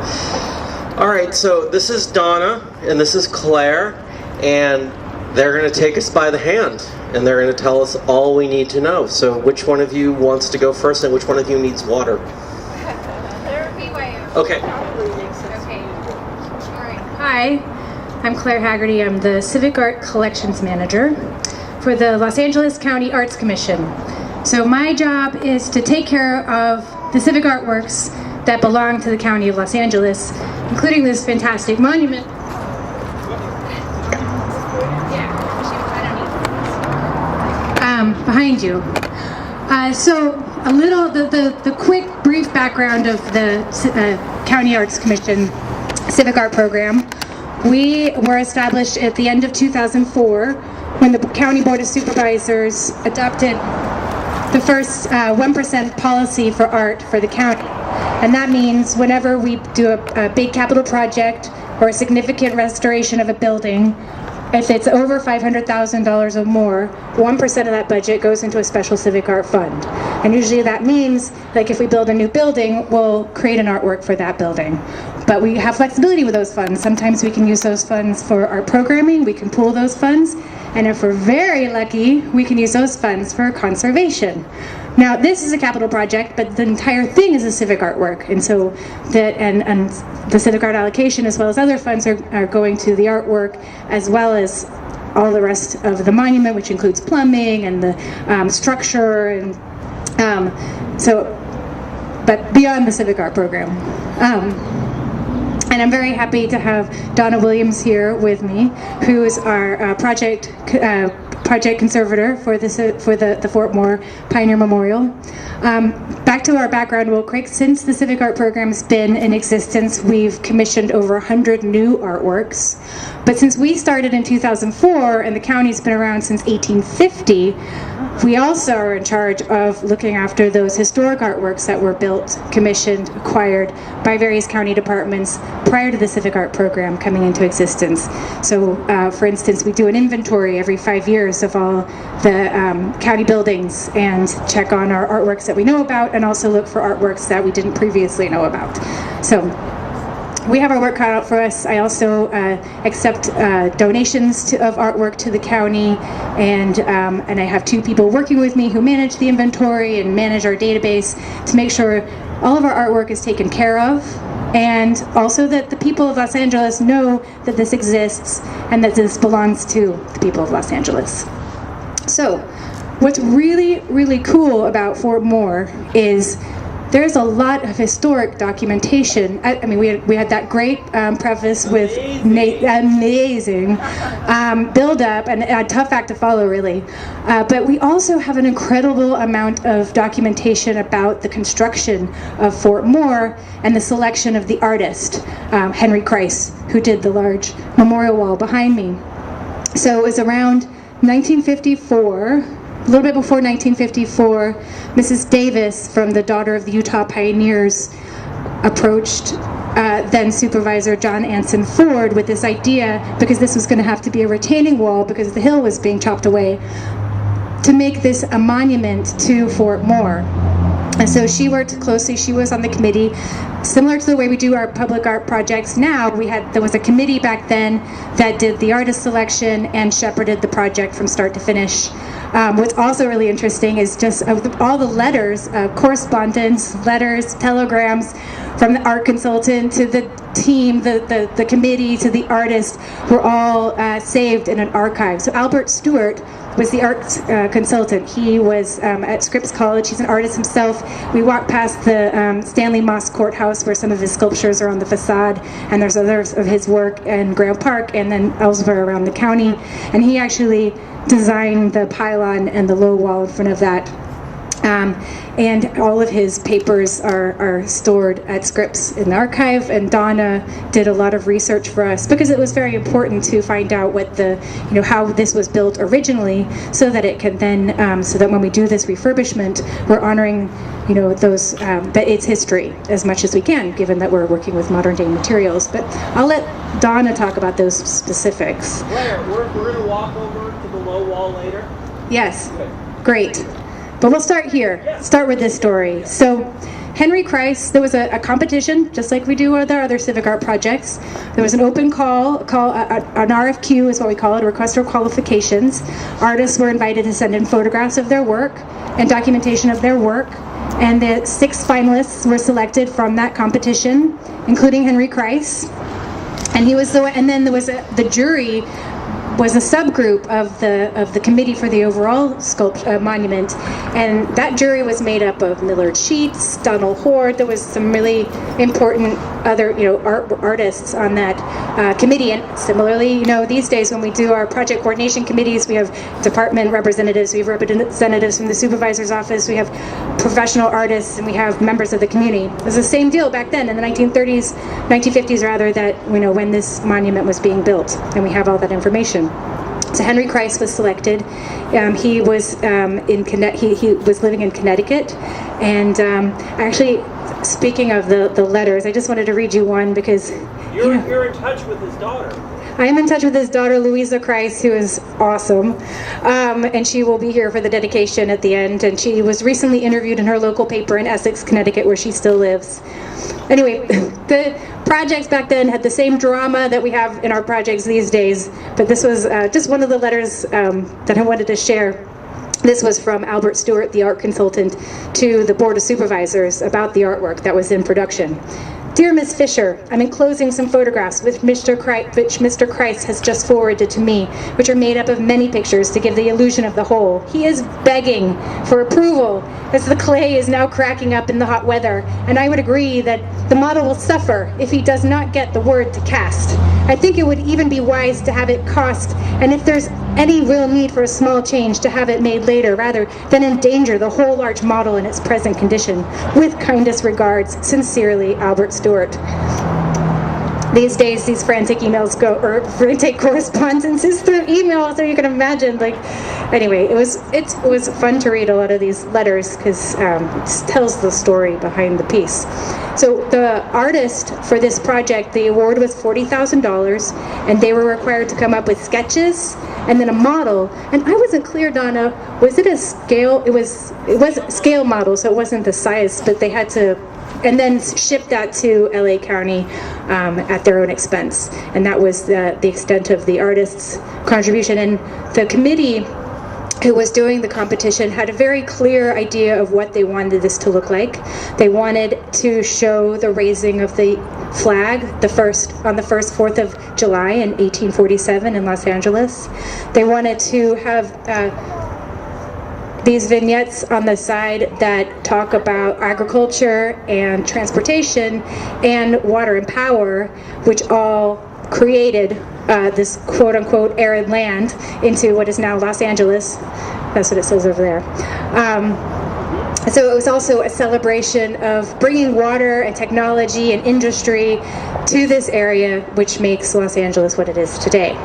All right, so this is Donna and this is Claire, and they're going to take us by the hand, and they're going to tell us all we need to know. So which one of you wants to go first, and which one of you needs water? Okay. Hi, I'm Claire Haggerty. I'm the Civic Art Collections Manager for the Los Angeles County Arts Commission. So my job is to take care of the civic artworks that belong to the County of Los Angeles, including this fantastic monument. Behind you. So a little, the quick, brief background of the County Arts Commission. Civic Art program. We were established at the end of 2004 when the County Board of Supervisors adopted the first 1% policy for art for the county. And that means whenever we do a big capital project or a significant restoration of a building, if it's over $500,000 or more, 1% of that budget goes into a special civic art fund. And usually that means, like if we build a new building, we'll create an artwork for that building. But we have flexibility with those funds. Sometimes we can use those funds for art programming, we can pool those funds, and if we're very lucky, we can use those funds for conservation. Now, this is a capital project, but the entire thing is a civic artwork, and so and the civic art allocation, as well as other funds, are going to the artwork, as well as all the rest of the monument, which includes plumbing and the structure, and but beyond the civic art program. And I'm very happy to have Donna Williams here with me, who is our project conservator for the Fort Moore Pioneer Memorial. Back to our background real quick. Since the Civic Art Program's been in existence, we've commissioned over 100 new artworks. But since we started in 2004 and the county's been around since 1850, we also are in charge of looking after those historic artworks that were built, commissioned, acquired by various county departments prior to the Civic Art Program coming into existence. So, for instance, we do an inventory every 5 years of all the county buildings and check on our artworks that we know about, and also look for artworks that we didn't previously know about. So we have our work cut out for us. I also accept donations of artwork to the county, and I have 2 people working with me who manage the inventory and manage our database to make sure all of our artwork is taken care of, and also that the people of Los Angeles know that this exists and that this belongs to the people of Los Angeles. So, what's really, really cool about Fort Moore is there's a lot of historic documentation. I mean, we had that great preface with amazing build-up and a tough act to follow, really. But we also have an incredible amount of documentation about the construction of Fort Moore and the selection of the artist, Henry Kreis, who did the large memorial wall behind me. So it was around 1954. A little bit before 1954, Mrs. Davis, from the Daughter of the Utah Pioneers, approached then Supervisor John Anson Ford with this idea, because this was going to have to be a retaining wall because the hill was being chopped away, to make this a monument to Fort Moore. And so she worked closely. She was on the committee, similar to the way we do our public art projects now. There was a committee back then that did the artist selection and shepherded the project from start to finish. What's also really interesting is just all the letters, correspondence, letters, telegrams from the art consultant to the team, the committee, to the artist, were all saved in an archive. So Albert Stewart was the arts consultant. He was at Scripps College. He's an artist himself. We walked past the Stanley Moss Courthouse, where some of his sculptures are on the facade, and there's others of his work in Graham Park and then elsewhere around the county. And he actually designed the pylon and the low wall in front of that. And all of his papers are stored at Scripps in the archive, and Donna did a lot of research for us because it was very important to find out what how this was built originally, so that it can then, so that when we do this refurbishment, we're honoring, those, that it's history as much as we can, given that we're working with modern day materials. But I'll let Donna talk about those specifics. Claire, we're going to walk over to the low wall later. Yes, great. But we'll start here. Start with this story. So, Henry Kreis, there was a competition, just like we do with our other civic art projects. There was an open call, an RFQ is what we call it, a request for qualifications. Artists were invited to send in photographs of their work and documentation of their work. And the 6 finalists were selected from that competition, including Henry Kreis. And he was and then there was the jury was a subgroup of the committee for the overall monument, and that jury was made up of Millard Sheets, Donald Hoard. There was some really important other artists on that committee. And similarly, these days when we do our project coordination committees, we have department representatives, we have representatives from the supervisor's office, we have professional artists, and we have members of the community. It was the same deal back then in the 1950s rather, that when this monument was being built, and we have all that information. So Henry Christ was selected. He was he was living in Connecticut, and actually, speaking of the letters, I just wanted to read you one because you're in touch with his daughter. I am in touch with his daughter, Louisa Christ, who is awesome, and she will be here for the dedication at the end. And she was recently interviewed in her local paper in Essex, Connecticut, where she still lives. Anyway, the projects back then had the same drama that we have in our projects these days, but this was just one of the letters that I wanted to share. This was from Albert Stewart, the art consultant, to the Board of Supervisors about the artwork that was in production. Dear Ms. Fisher, I'm enclosing some photographs which Mr. Christ has just forwarded to me, which are made up of many pictures to give the illusion of the whole. He is begging for approval, as the clay is now cracking up in the hot weather, and I would agree that the model will suffer if he does not get the word to cast. I think it would even be wise to have it cost, and if there's any real need for a small change, to have it made later, rather than endanger the whole large model in its present condition. With kindest regards, sincerely, Albert Stewart. These days, these frantic emails frantic correspondences through email, so you can imagine, anyway, it was fun to read a lot of these letters, because it tells the story behind the piece. So the artist for this project, the award was $40,000, and they were required to come up with sketches and then a model. And I wasn't clear, Donna, was it a scale? It was a scale model, so it wasn't the size, but they had to, and then ship that to LA County at their own expense. And that was the extent of the artist's contribution. And the committee who was doing the competition had a very clear idea of what they wanted this to look like. They wanted to show the raising of the flag on the first 4th of July in 1847 in Los Angeles. They wanted to have these vignettes on the side that talk about agriculture and transportation and water and power, which all created this quote-unquote arid land into what is now Los Angeles. That's what it says over there. So it was also a celebration of bringing water and technology and industry to this area, which makes Los Angeles what it is today.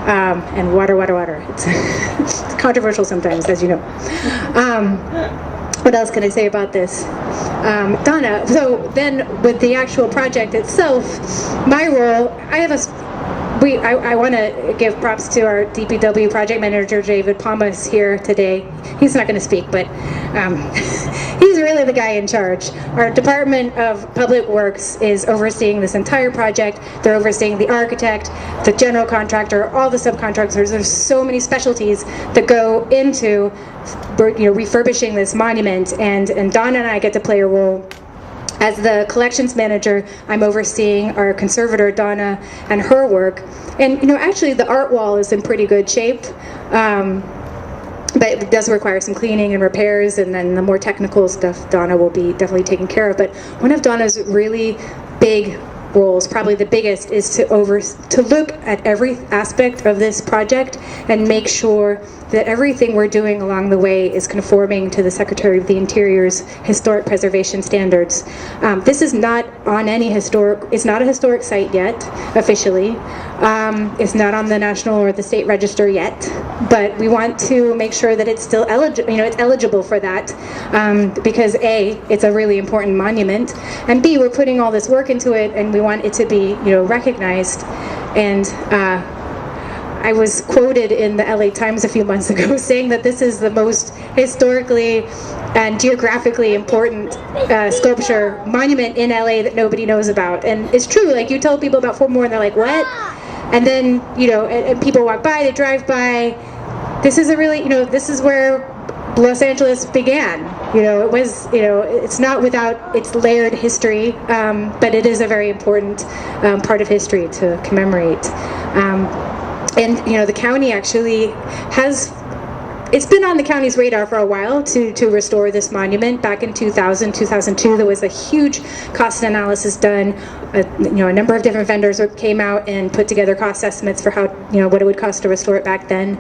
And water. It's controversial sometimes, as you know. What else can I say about this? Donna, so then with the actual project itself, my role, I want to give props to our DPW project manager, David Palmas, here today. He's not going to speak, but he's really the guy in charge. Our Department of Public Works is overseeing this entire project. They're overseeing the architect, the general contractor, all the subcontractors. There's so many specialties that go into refurbishing this monument, and Donna and I get to play a role. As the collections manager, I'm overseeing our conservator, Donna, and her work. And, actually the art wall is in pretty good shape, but it does require some cleaning and repairs, and then the more technical stuff Donna will be definitely taking care of. But one of Donna's really big roles, probably the biggest, is to look at every aspect of this project and make sure that everything we're doing along the way is conforming to the Secretary of the Interior's historic preservation standards. This is not on it's not a historic site yet, officially. It's not on the National or the State Register yet, but we want to make sure that it's still it's eligible for that, because A, it's a really important monument, and B, we're putting all this work into it, and we want it to be, recognized. And I was quoted in the LA Times a few months ago saying that this is the most historically and geographically important sculpture monument in LA that nobody knows about. And it's true, you tell people about Fort Moore and they're like, what? And then, and people walk by, they drive by. This is a really, this is where Los Angeles began. It was, it's not without its layered history, but it is a very important part of history to commemorate. And the county actually it's been on the county's radar for a while to restore this monument. Back in 2002, there was a huge cost analysis done. A number of different vendors came out and put together cost estimates for how, what it would cost to restore it back then.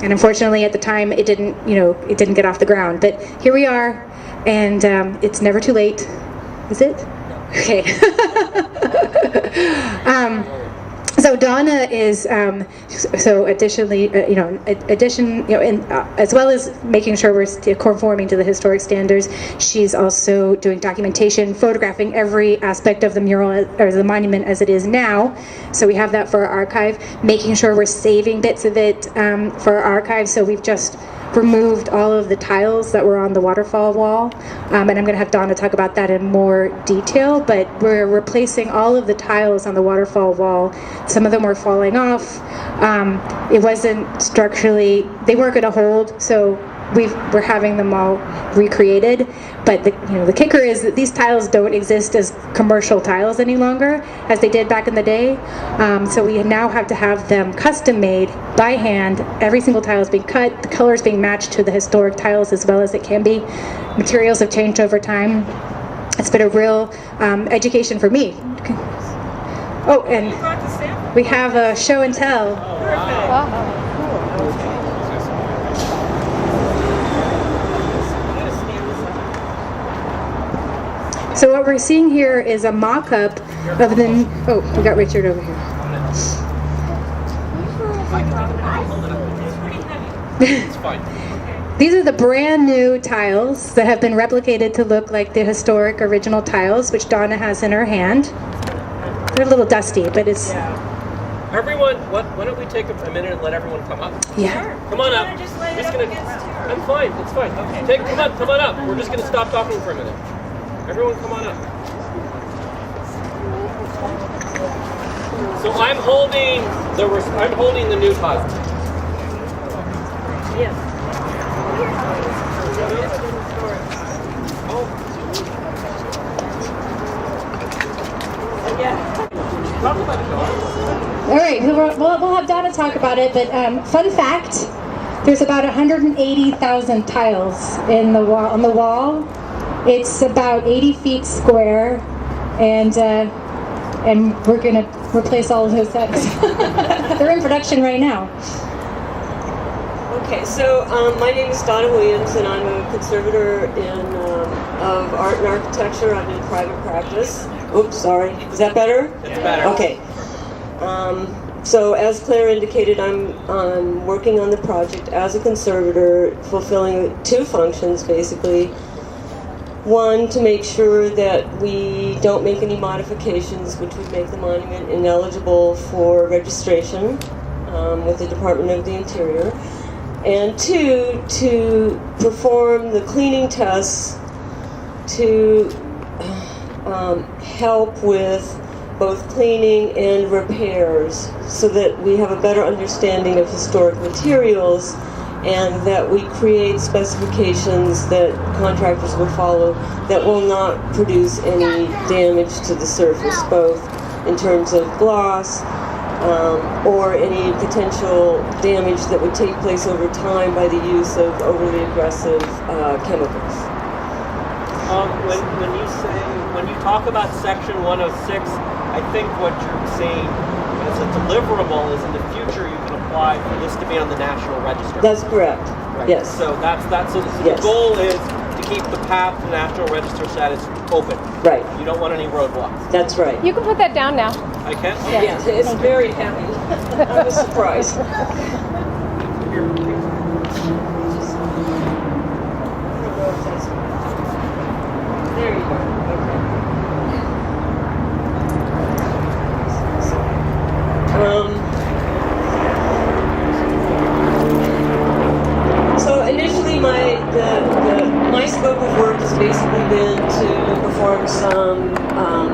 And unfortunately, at the time, it didn't get off the ground. But here we are, and it's never too late, is it? Okay. So Donna is additionally, as well as making sure we're conforming to the historic standards, she's also doing documentation, photographing every aspect of the mural or the monument as it is now. So we have that for our archive, making sure we're saving bits of it for our archive. So we've just removed all of the tiles that were on the waterfall wall, and I'm going to have Donna talk about that in more detail, but we're replacing all of the tiles on the waterfall wall. Some of them were falling off. It wasn't structurally, they weren't going to hold, so we're having them all recreated. But the kicker is that these tiles don't exist as commercial tiles any longer, as they did back in the day. So we now have to have them custom made by hand. Every single tile is being cut, the colors being matched to the historic tiles as well as it can be. Materials have changed over time. It's been a real education for me. Oh, and we have a show and tell. So what we're seeing here is a mock-up of the... Oh, we got Richard over here. It's fine. These are the brand new tiles that have been replicated to look like the historic original tiles, which Donna has in her hand. They're a little dusty, but it's... Everyone, why don't we take a minute and let everyone come up? Yeah. Come on up. I'm fine. It's fine. Okay. Come on up. We're just gonna stop talking for a minute. Everyone, come on up. So I'm holding the new tile. Yes. All right, we'll have Donna talk about it, but fun fact, there's about 180,000 tiles on the wall. It's about 80 feet square, and we're going to replace all of those sets. They're in production right now. Okay, so my name is Donna Williams, and I'm a conservator of art and architecture. I'm in private practice. Oops, sorry. Is that better? It's better. Okay. So as Claire indicated, I'm working on the project as a conservator, fulfilling two functions, basically. One, to make sure that we don't make any modifications which would make the monument ineligible for registration with the Department of the Interior. And two, to perform the cleaning tests to help with both cleaning and repairs so that we have a better understanding of historic materials and that we create specifications that contractors will follow that will not produce any damage to the surface, both in terms of gloss or any potential damage that would take place over time by the use of overly aggressive chemicals. When you talk about Section 106, I think what you're saying as a deliverable is in the future you can apply for this to be on the National Register. That's correct. Right. Yes. So that's so Yes. the goal is to keep the path to National Register status open. Right. You don't want any roadblocks. That's right. You can put that down now. I can? Yes, it's very heavy. I was surprised. There you go. So initially, my scope of work has basically been to perform some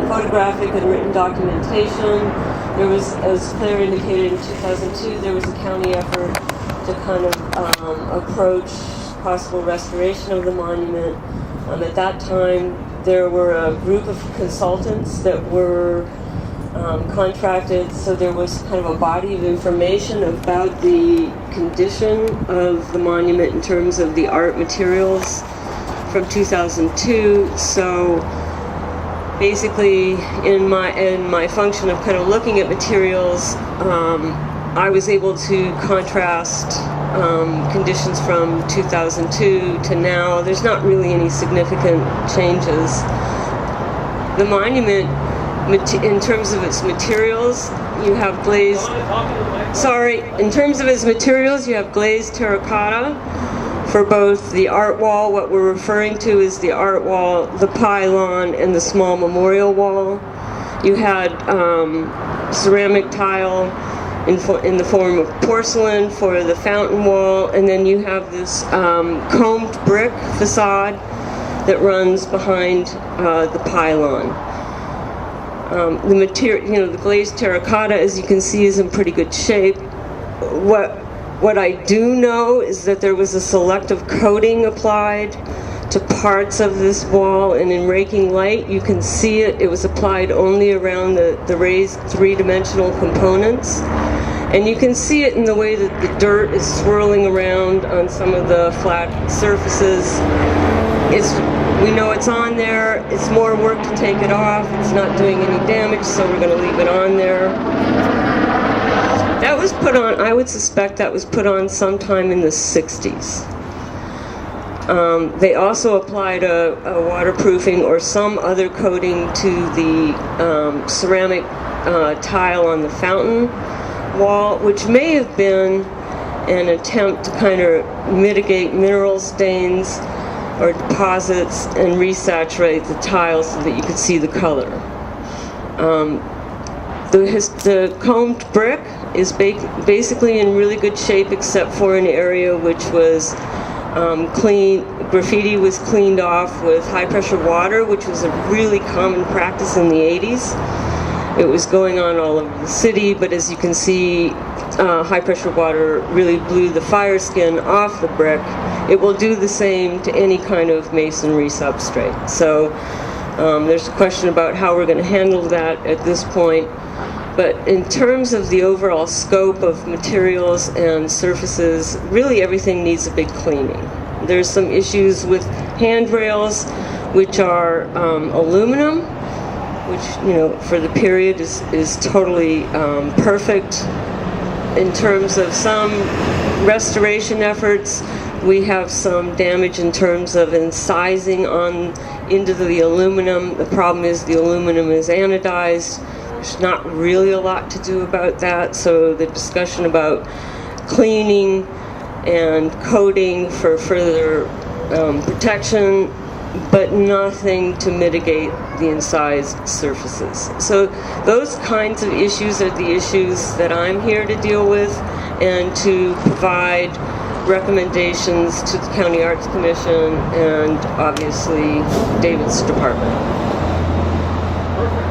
photographic and written documentation. There was, as Claire indicated, in 2002, there was a county effort to kind of approach possible restoration of the monument. At that time, there were a group of consultants that were contracted, so there was kind of a body of information about the condition of the monument in terms of the art materials from 2002. So basically, in my function of kind of looking at materials, I was able to contrast conditions from 2002 to now. There's not really any significant changes. The monument, in terms of its materials, you have glazed. In terms of its materials, you have glazed terracotta for both the art wall. What we're referring to is the art wall, the pylon, and the small memorial wall. You had ceramic tile in the form of porcelain for the fountain wall, and then you have this combed brick facade that runs behind the pylon. The material, the glazed terracotta, as you can see, is in pretty good shape. What I do know is that there was a selective coating applied to parts of this wall, and in raking light, you can see it. It was applied only around the raised three-dimensional components. And you can see it in the way that the dirt is swirling around on some of the flat surfaces. We know it's on there. It's more work to take it off. It's not doing any damage, so we're going to leave it on there. That was put on, I would suspect that was put on sometime in the 60s. They also applied a waterproofing or some other coating to the ceramic tile on the fountain wall, which may have been an attempt to kind of mitigate mineral stains or deposits and resaturate the tile so that you could see the color. The combed brick is basically in really good shape, except for an area which was clean. Graffiti was cleaned off with high pressure water, which was a really common practice in the 80s. It was going on all over the city, but as you can see, high pressure water really blew the fire skin off the brick. It will do the same to any kind of masonry substrate. So there's a question about how we're going to handle that at this point. But in terms of the overall scope of materials and surfaces, really everything needs a big cleaning. There's some issues with handrails, which are aluminum, which, for the period is totally perfect. In terms of some restoration efforts, we have some damage in terms of incising into the aluminum. The problem is the aluminum is anodized. There's not really a lot to do about that, so the discussion about cleaning and coating for further protection, but nothing to mitigate the incised surfaces. So those kinds of issues are the issues that I'm here to deal with and to provide recommendations to the County Arts Commission and obviously David's department. Perfect.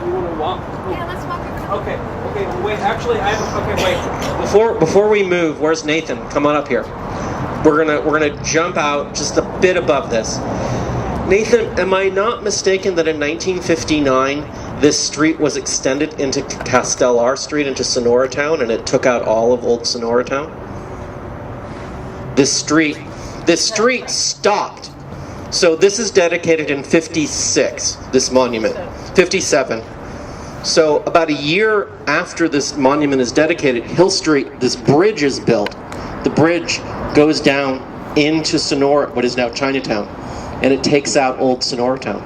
Do you want to walk? Yeah, let's walk over. Okay, wait, actually, wait. Before we move, where's Nathan? Come on up here. We're gonna jump out just a bit above this. Nathan, am I not mistaken that in 1959 this street was extended into Castellar Street, into Sonora Town, and it took out all of old Sonora Town? This street stopped. So this is dedicated in 56, this monument. 57. So about a year after this monument is dedicated, Hill Street, this bridge is built. The bridge goes down into Sonora, what is now Chinatown, and it takes out old Sonora Town.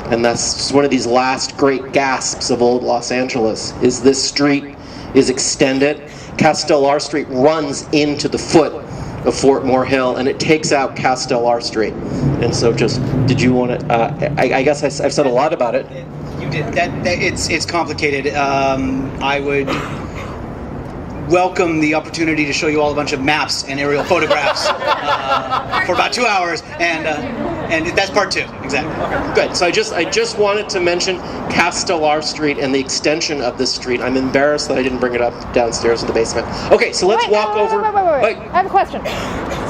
And that's just one of these last great gasps of old Los Angeles, is this street is extended. Castellar Street runs into the foot of Fort Moore Hill, and it takes out Castellar Street. And so did you want to, I guess I've said a lot about it. You did. It's complicated. I would welcome the opportunity to show you all a bunch of maps and aerial photographs for about 2 hours, and that's part 2, exactly. Okay, good. So I just wanted to mention Castellar Street and the extension of this street. I'm embarrassed that I didn't bring it up downstairs in the basement. Okay, so let's walk over. Wait. I have a question.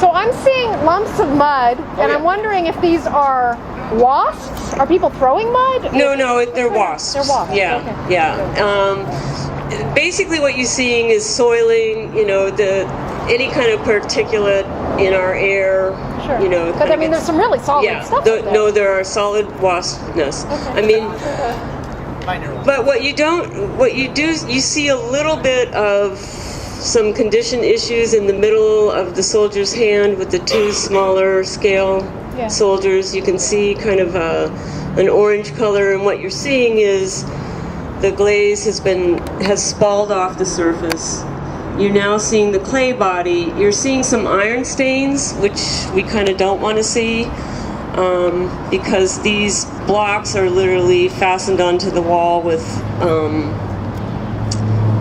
So I'm seeing lumps of mud, and I'm wondering if these are wasps. Are people throwing mud? No, they're wasps. They're wasps. Yeah, Okay. yeah. Basically, what you're seeing is soiling. Any kind of particulate in our air. Sure. Because I mean, there's some really solid stuff. There. No, there are solid wasp nests. Okay. I mean, but you see a little bit of some condition issues in the middle of the soldier's hand with the two smaller scale soldiers. You can see kind of an orange color, and what you're seeing is the glaze has spalled off the surface. You're now seeing the clay body. You're seeing some iron stains, which we kind of don't want to see, because these blocks are literally fastened onto the wall with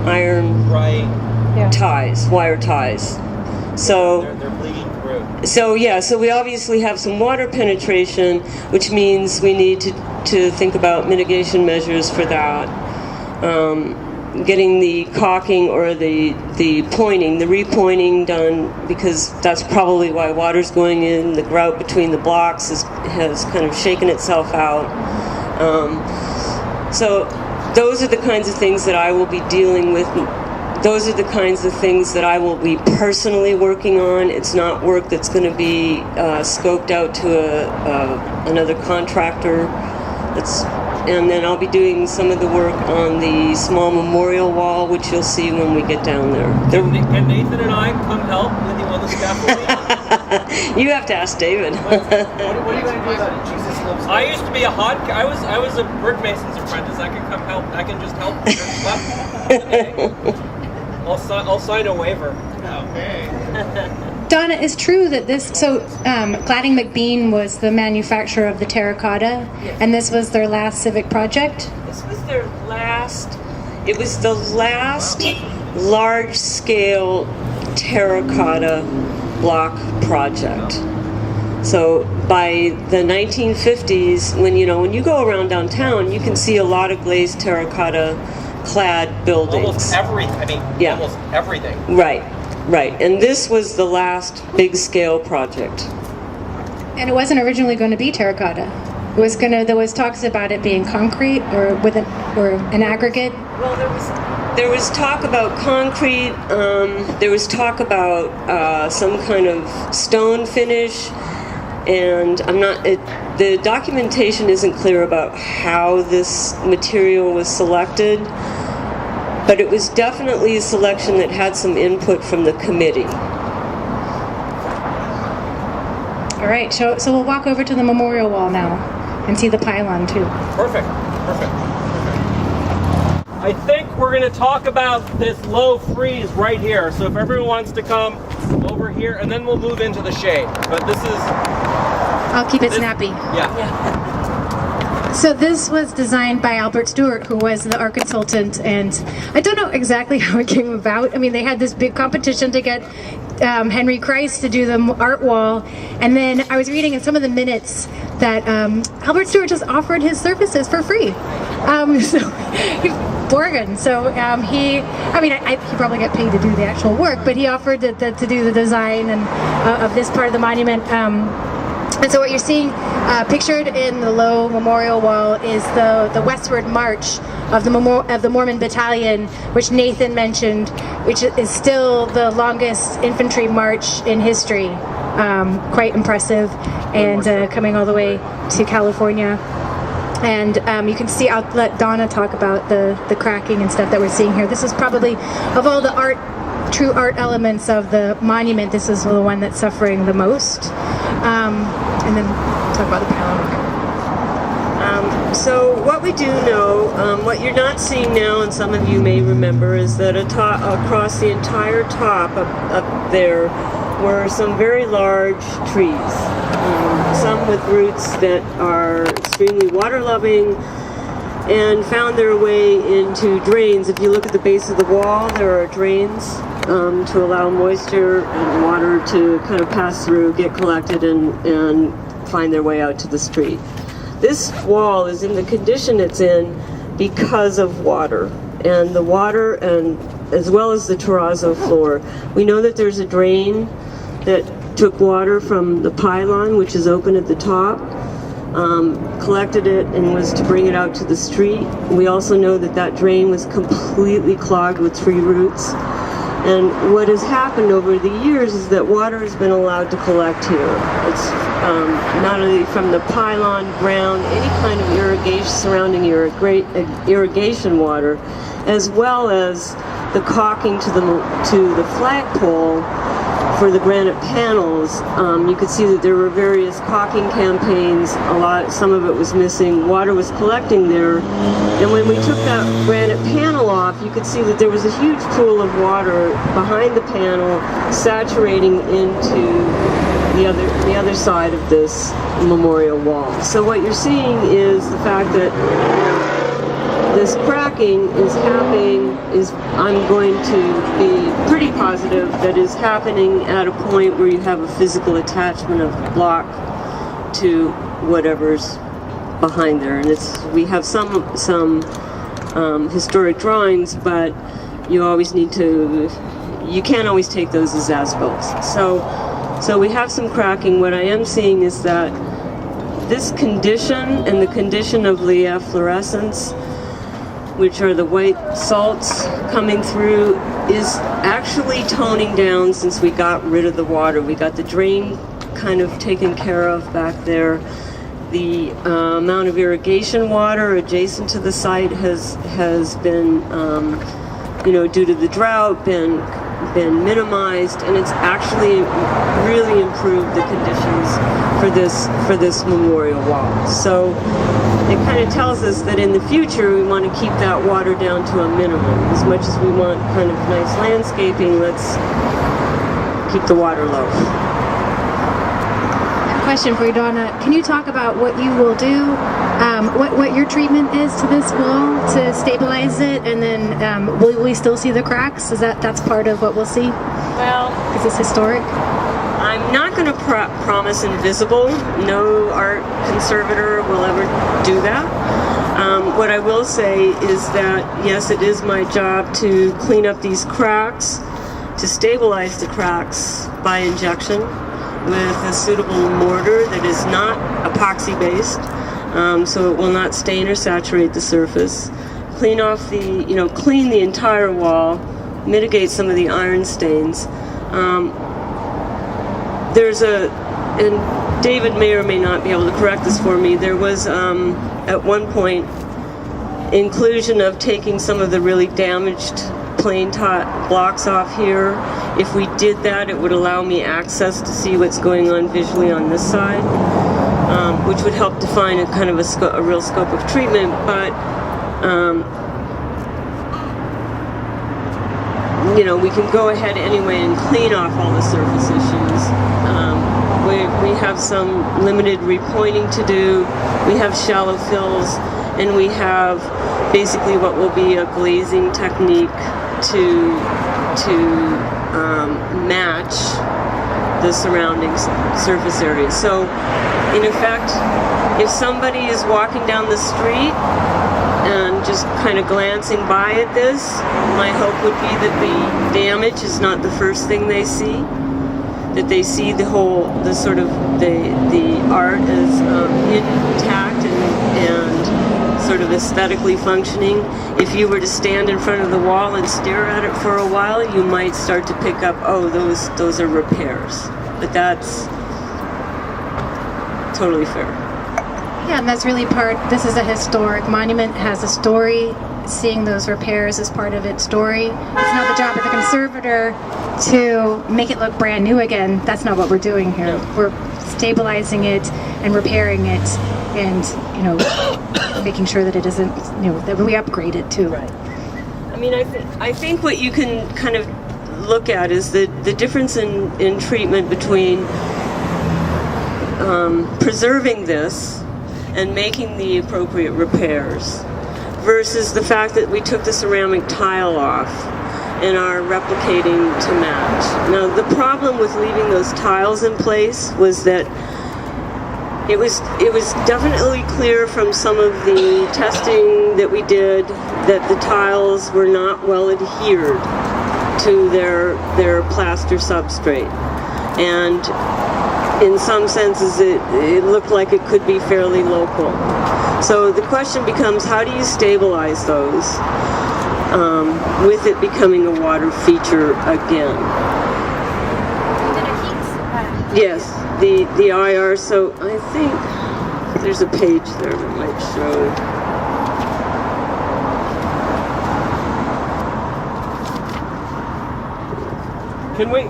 iron ties, wire ties. So they're bleeding through. So we obviously have some water penetration, which means we need to think about mitigation measures for that. Getting the caulking or the repointing done, because that's probably why water's going in. The grout between the blocks has kind of shaken itself out. So those are the kinds of things that I will be dealing with. Those are the kinds of things that I will be personally working on. It's not work that's going to be scoped out to another contractor. And then I'll be doing some of the work on the small memorial wall, which you'll see when we get down there. Can Nathan and I come help with you on the scaffolding? You have to ask David. What are you going to do about it? Jesus loves I used to be a I was a brick mason's apprentice. I can come help. I can just help. I'll sign a waiver. Okay. Donna, it's true that Gladding McBean was the manufacturer of the terracotta, and this was their last civic project? This was their last, it was the last large-scale terracotta block project. So by the 1950s, when you go around downtown, you can see a lot of glazed terracotta clad buildings. Almost everything. Almost everything. Right, and this was the last big-scale project. And it wasn't originally going to be terracotta. There was talks about it being concrete or an aggregate. Well, there was talk about concrete. There was talk about some kind of stone finish, and the documentation isn't clear about how this material was selected. But it was definitely a selection that had some input from the committee. All right, so we'll walk over to the memorial wall now and see the pylon too. Perfect. I think we're going to talk about this low frieze right here. So if everyone wants to come over here, and then we'll move into the shade. But this is... I'll keep it snappy. Yeah. So this was designed by Albert Stewart, who was the art consultant, and I don't know exactly how it came about. I mean, they had this big competition to get Henry Christ to do the art wall, and then I was reading in some of the minutes that Albert Stewart just offered his services for free. Borgen. So he probably got paid to do the actual work, but he offered to do the design and of this part of the monument. And so what you're seeing pictured in the low memorial wall is the westward march of the Mormon Battalion, which Nathan mentioned, which is still the longest infantry march in history. Quite impressive, and coming all the way to California. And you can see, I'll let Donna talk about the cracking and stuff that we're seeing here. This is probably, of all the true art elements of the monument, this is the one that's suffering the most. And then talk about the pylon. So what we do know, what you're not seeing now, and some of you may remember, is that across the entire top up there were some very large trees. Some with roots that are extremely water-loving and found their way into drains. If you look at the base of the wall, there are drains to allow moisture and water to kind of pass through, get collected, and find their way out to the street. This wall is in the condition it's in because of water, and the water, and as well as the terrazzo floor. We know that there's a drain that took water from the pylon, which is open at the top, collected it and was to bring it out to the street. We also know that that drain was completely clogged with tree roots. And what has happened over the years is that water has been allowed to collect here. It's not only from the pylon, ground, any kind of irrigation, surrounding irrigation water, as well as the caulking to the flagpole for the granite panels. You could see that there were various caulking campaigns. Some of it was missing. Water was collecting there, and when we took that granite panel off, you could see that there was a huge pool of water behind the panel, saturating into the other side of this memorial wall. So what you're seeing is the fact that this cracking is happening, I'm going to be pretty positive that is happening at a point where you have a physical attachment of the block to whatever's behind there. And we have some historic drawings, but you can't always take those as as-built. So we have some cracking. What I am seeing is that this condition and the condition of the efflorescence, which are the white salts coming through, is actually toning down since we got rid of the water. We got the drain kind of taken care of back there. The amount of irrigation water adjacent to the site has been, due to the drought, been minimized, and it's actually really improved the conditions for this memorial wall. So it kind of tells us that in the future we want to keep that water down to a minimum. As much as we want kind of nice landscaping, let's keep the water low. Question for you, Donna. Can you talk about what you will do, what your treatment is to this wall to stabilize it, and then will we still see the cracks? That's part of what we'll see? Well, is this historic? I'm not going to promise invisible. No art conservator will ever do that. What I will say is that, yes, it is my job to clean up these cracks, to stabilize the cracks by injection with a suitable mortar that is not epoxy based, so it will not stain or saturate the surface. Clean the entire wall, mitigate some of the iron stains. And David may or may not be able to correct this for me, there was at one point inclusion of taking some of the really damaged plain blocks off here. If we did that, it would allow me access to see what's going on visually on this side, which would help define a kind of a real scope of treatment. But we can go ahead anyway and clean off all the surface issues. We have some limited repointing to do. We have shallow fills, and we have basically what will be a glazing technique to match the surrounding surface area. So, in effect, if somebody is walking down the street and just kind of glancing by at this, my hope would be that the damage is not the first thing they see, that they see the art as intact and sort of aesthetically functioning. If you were to stand in front of the wall and stare at it for a while, you might start to pick up, oh, those are repairs. But that's totally fair. Yeah, and that's really this is a historic monument, has a story. Seeing those repairs is part of its story. It's not the job of the conservator to make it look brand new again. That's not what we're doing here. No. We're stabilizing it and repairing it, and making sure that it isn't, that we upgrade it too. Right. I mean, I think what you can kind of look at is the difference in treatment between preserving this and making the appropriate repairs versus the fact that we took the ceramic tile off and are replicating to match. Now, the problem with leaving those tiles in place was that it was definitely clear from some of the testing that we did that the tiles were not well adhered to their plaster substrate. and in some senses it looked like it could be fairly local. So the question becomes, how do you stabilize those with it becoming a water feature again? Yes, the IR, so I think there's a page there that might show. Can we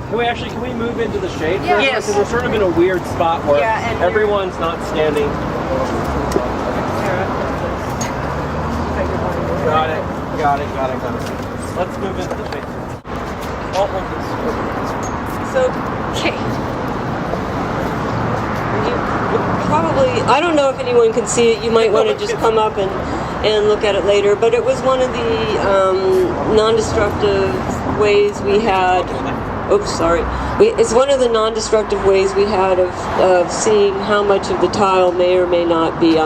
move into the shade? Yeah. Yes. Because we're sort of in a weird spot where everyone's not standing. Got it. Let's move into the shade. I'll hold this. So, probably, I don't know if anyone can see it. You might want to just come up and look at it later. But it was one of the non-destructive ways we had. Oops, sorry. It's one of the non-destructive ways we had of seeing how much of the tile may or may not be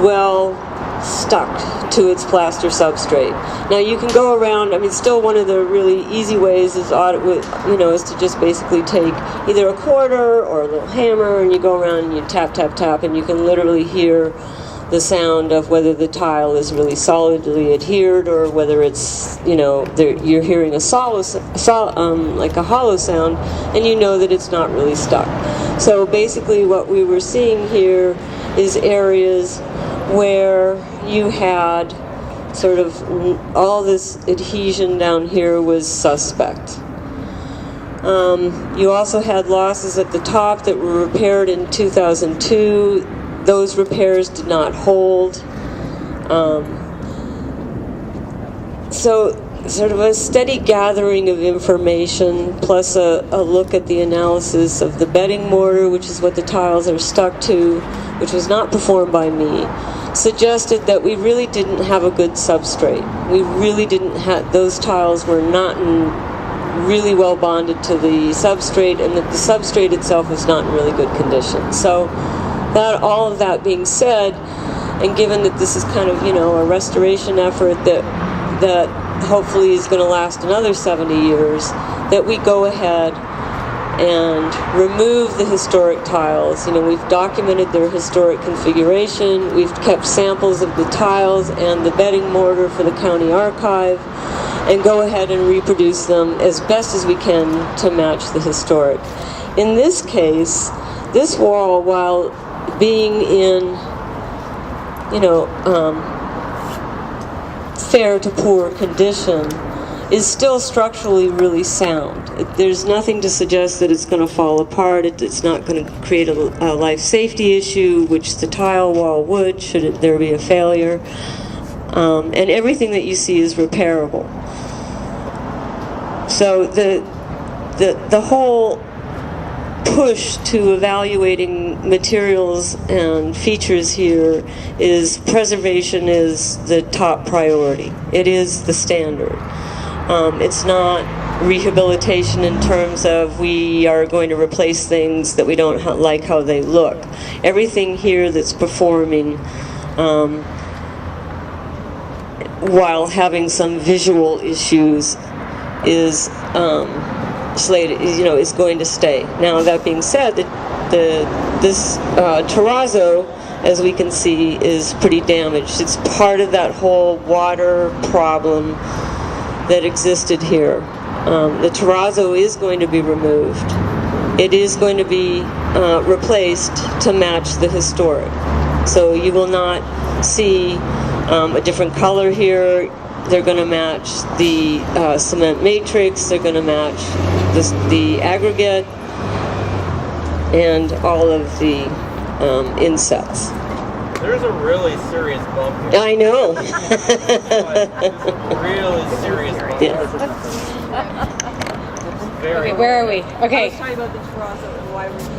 well stuck to its plaster substrate. Now you can go around. I mean, still one of the really easy ways is to just basically take either a quarter or a little hammer and you go around and you tap, tap, tap, and you can literally hear the sound of whether the tile is really solidly adhered or whether it's, you're hearing like a hollow sound, and you know that it's not really stuck. So basically what we were seeing here is areas where you had sort of all this adhesion down here was suspect. You also had losses at the top that were repaired in 2002. Those repairs did not hold. So sort of a steady gathering of information plus a look at the analysis of the bedding mortar, which is what the tiles are stuck to, which was not performed by me, suggested that we really didn't have a good substrate. We really didn't have, those tiles were not really well bonded to the substrate, and that the substrate itself was not in really good condition. So all of that being said, and given that this is kind of, a restoration effort that hopefully is going to last another 70 years, that we go ahead and remove the historic tiles. We've documented their historic configuration, we've kept samples of the tiles and the bedding mortar for the county archive, and go ahead and reproduce them as best as we can to match the historic. In this case, this wall, while being in, fair to poor condition, is still structurally really sound. There's nothing to suggest that it's going to fall apart. It's not going to create a life safety issue, which the tile wall would, should there be a failure. And everything that you see is repairable. So the whole push to evaluating materials and features here is preservation is the top priority. It is the standard. It's not rehabilitation in terms of we are going to replace things that we don't like how they look. Everything here that's performing while having some visual issues is slated, is going to stay. Now, that being said, this terrazzo, as we can see, is pretty damaged. It's part of that whole water problem that existed here. The terrazzo is going to be removed. It is going to be replaced to match the historic. So you will not see a different color here. They're going to match the cement matrix. They're going to match the aggregate and all of the insets. There's a really serious bump here. I know. Really serious bump. Yeah. Okay, where are we? I Okay. was talking about the terrazzo and why we're using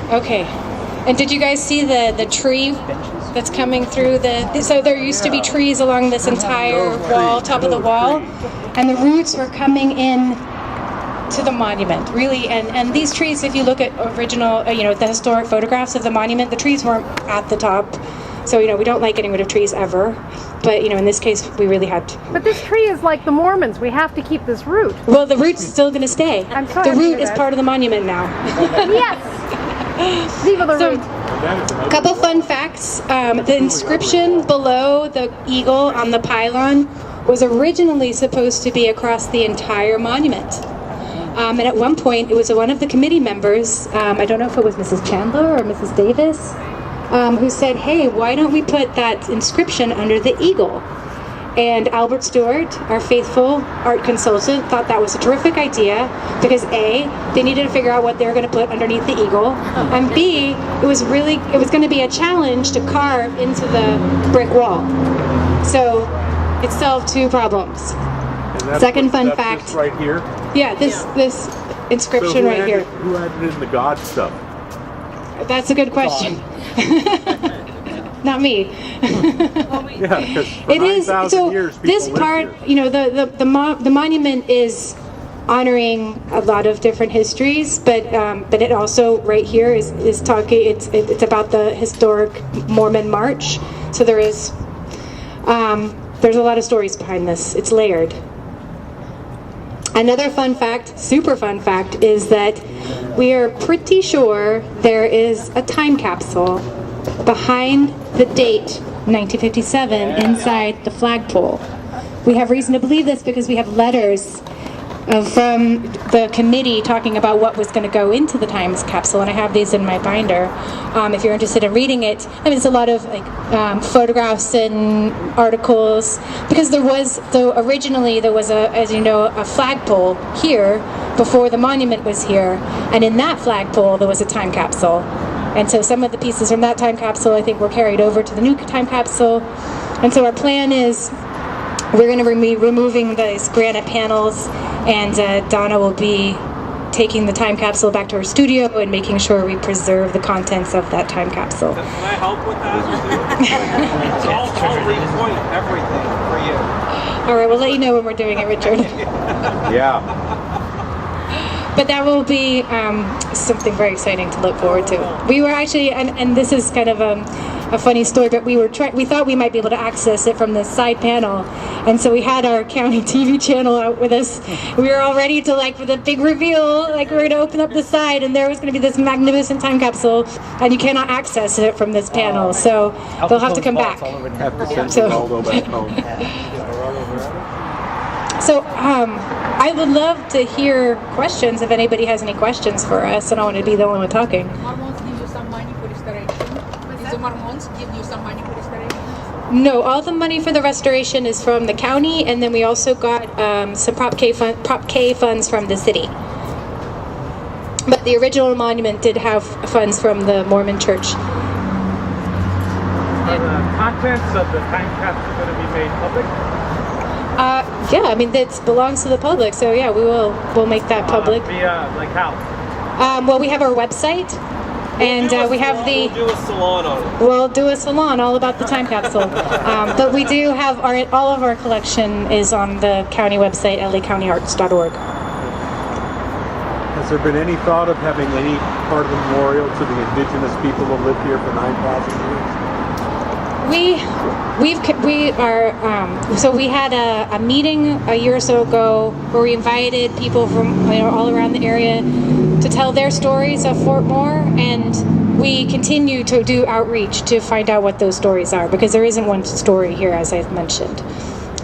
this. Okay. And did you guys see the tree that's coming through so there used to be trees along this entire wall, top of the wall, and the roots were coming in to the monument, really, and these trees, if you look at original, the historic photographs of the monument, the trees weren't at the top. So, we don't like getting rid of trees ever, but, in this case, we really had to. But this tree is like the Mormons. We have to keep this root. Well, the root's still going to stay. I'm so the happy root with is that. part of the monument now. Yes! Viva the root. A couple fun facts. The inscription below the eagle on the pylon was originally supposed to be across the entire monument. And at one point, it was one of the committee members, I don't know if it was Mrs. Chandler or Mrs. Davis, who said, hey, why don't we put that inscription under the eagle? And Albert Stewart, our faithful art consultant, thought that was a terrific idea because A, they needed to figure out what they were going to put underneath the eagle, and B, it was going to be a challenge to carve into the brick wall. So it solved two problems. Second fun fact. This right here? Yeah, this inscription right here. Who added in the God stuff? That's a good question. Not me. Yeah, because for It is 9,000 years people this lived part, here. the monument is honoring a lot of different histories, but it also right here is talking. It's about the historic Mormon March. So there's a lot of stories behind this. It's layered. Another fun fact, super fun fact, is that we are pretty sure there is a time capsule behind the date 1957 inside the flagpole. We have reason to believe this because we have letters from the committee talking about what was going to go into the time capsule, and I have these in my binder. If you're interested in reading it, it's a lot of photographs and articles, because originally there was a flagpole here before the monument was here, and in that flagpole there was a time capsule. And so some of the pieces from that time capsule, I think, were carried over to the new time capsule. And so our plan is we're going to be removing these granite panels, and Donna will be taking the time capsule back to her studio and making sure we preserve the contents of that time capsule. Can I help with that? I'll repoint everything for you. All right, we'll let you know when we're doing it, Richard. Yeah. But that will be something very exciting to look forward to. We were actually, and this is kind of a funny story, but we thought we might be able to access it from the side panel, and so we had our county TV channel out with us. We were all ready to for the big reveal, we're going to open up the side, and there was going to be this magnificent time capsule, and you cannot access it from this panel, so they'll have to come back. Have to send Ronaldo back home. So I would love to hear questions if anybody has any questions for us. I don't want to be the only one talking. Mormons give you some money for restoration? Did the Mormons give you some money for restoration? No, all the money for the restoration is from the county, and then we also got some Prop K funds from the city. But the original monument did have funds from the Mormon Church. Are the contents of the time capsule going to be made public? Yeah, it belongs to the public, so yeah, we'll make that public. How? Well, we have our website, and we have the. We'll do a salon on it. We'll do a salon all about the time capsule. But we do have all of our collection is on the county website, lacountyarts.org. Has there been any thought of having any part of the memorial to the indigenous people who lived here for 9,000 years? So we had a meeting a year or so ago where we invited people from all around the area to tell their stories of Fort Moore, and we continue to do outreach to find out what those stories are, because there isn't one story here, as I've mentioned.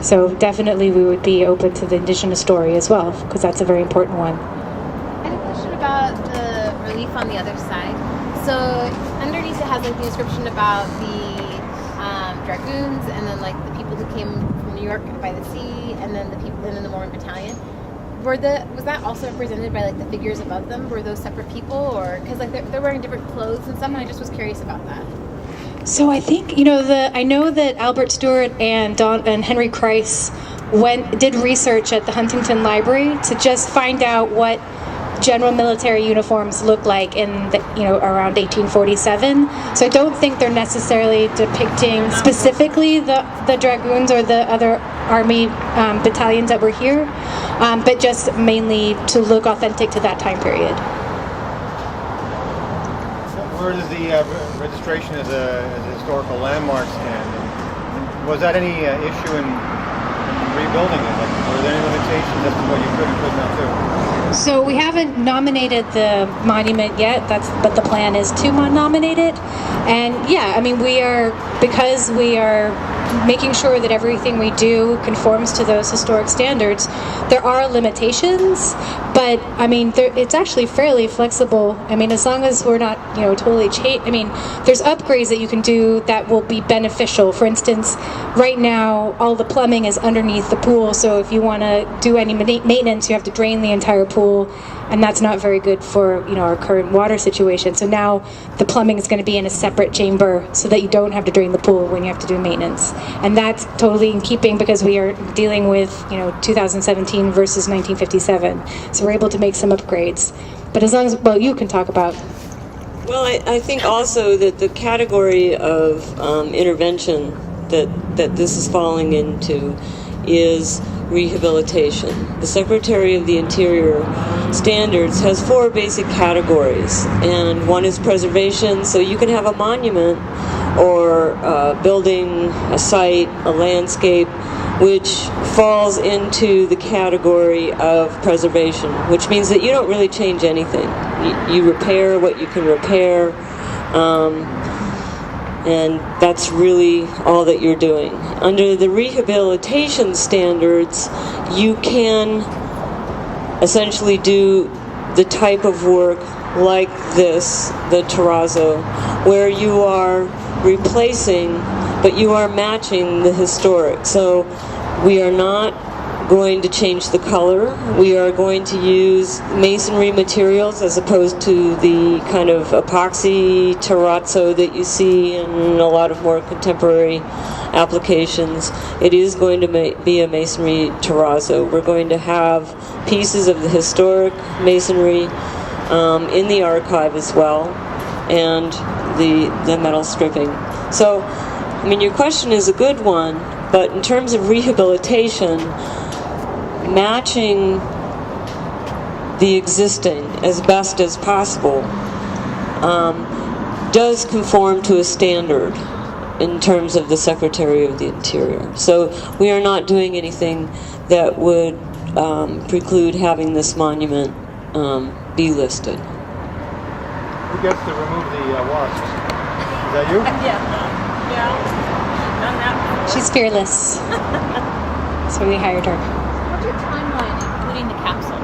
So definitely we would be open to the indigenous story as well, because that's a very important one. I had a question about the relief on the other side. So underneath it has the inscription about the Dragoons, and then the people who came from New York by the sea, and then the Mormon Battalion. Was that also represented by the figures above them? Were those separate people, or because they're wearing different clothes and stuff? And I just was curious about that. So I think I know that Albert Stewart and Henry Kreis did research at the Huntington Library to just find out what general military uniforms look like in around 1847. So I don't think they're necessarily depicting specifically the Dragoons or the other army battalions that were here, but just mainly to look authentic to that time period. heard of the registration as a historical landmark stand. And was that any issue in rebuilding it? Like, were there any limitations as to what you could and could not do? So we haven't nominated the monument yet. But the plan is to nominate it. And yeah, I mean, because we are making sure that everything we do conforms to those historic standards. There are limitations, but I mean, it's actually fairly flexible. I mean, as long as we're not, totally I mean, there's upgrades that you can do that will be beneficial. For instance, right now, all the plumbing is underneath the pool, so if you want to do any maintenance, you have to drain the entire pool, and that's not very good for, our current water situation. So now the plumbing is going to be in a separate chamber so that you don't have to drain the pool when you have to do maintenance. And that's totally in keeping because we are dealing with, 2017 versus 1957. So we're able to make some upgrades. But as long as, you can talk about. Well, I think also that the category of intervention that this is falling into is rehabilitation. The Secretary of the Interior standards has 4 basic categories, and one is preservation, so you can have a monument or building a site, a landscape, which falls into the category of preservation, which means that you don't really change anything. You repair what you can repair, and that's really all that you're doing. Under the rehabilitation standards, you can essentially do the type of work like this, the terrazzo, where you are replacing, but you are matching the historic. So we are not going to change the color. We are going to use masonry materials as opposed to the kind of epoxy terrazzo that you see in a lot of more contemporary applications. It is going to be a masonry terrazzo. We're going to have pieces of the historic masonry in the archive as well, and the metal stripping. So, I mean, your question is a good one, but in terms of rehabilitation, matching the existing as best as possible does conform to a standard in terms of the Secretary of the Interior. So we are not doing anything that would preclude having this monument be listed. Who gets to remove the wasps? Is that you? Yeah. Done that. She's fearless. So we hired her. What's your timeline, including the capsule?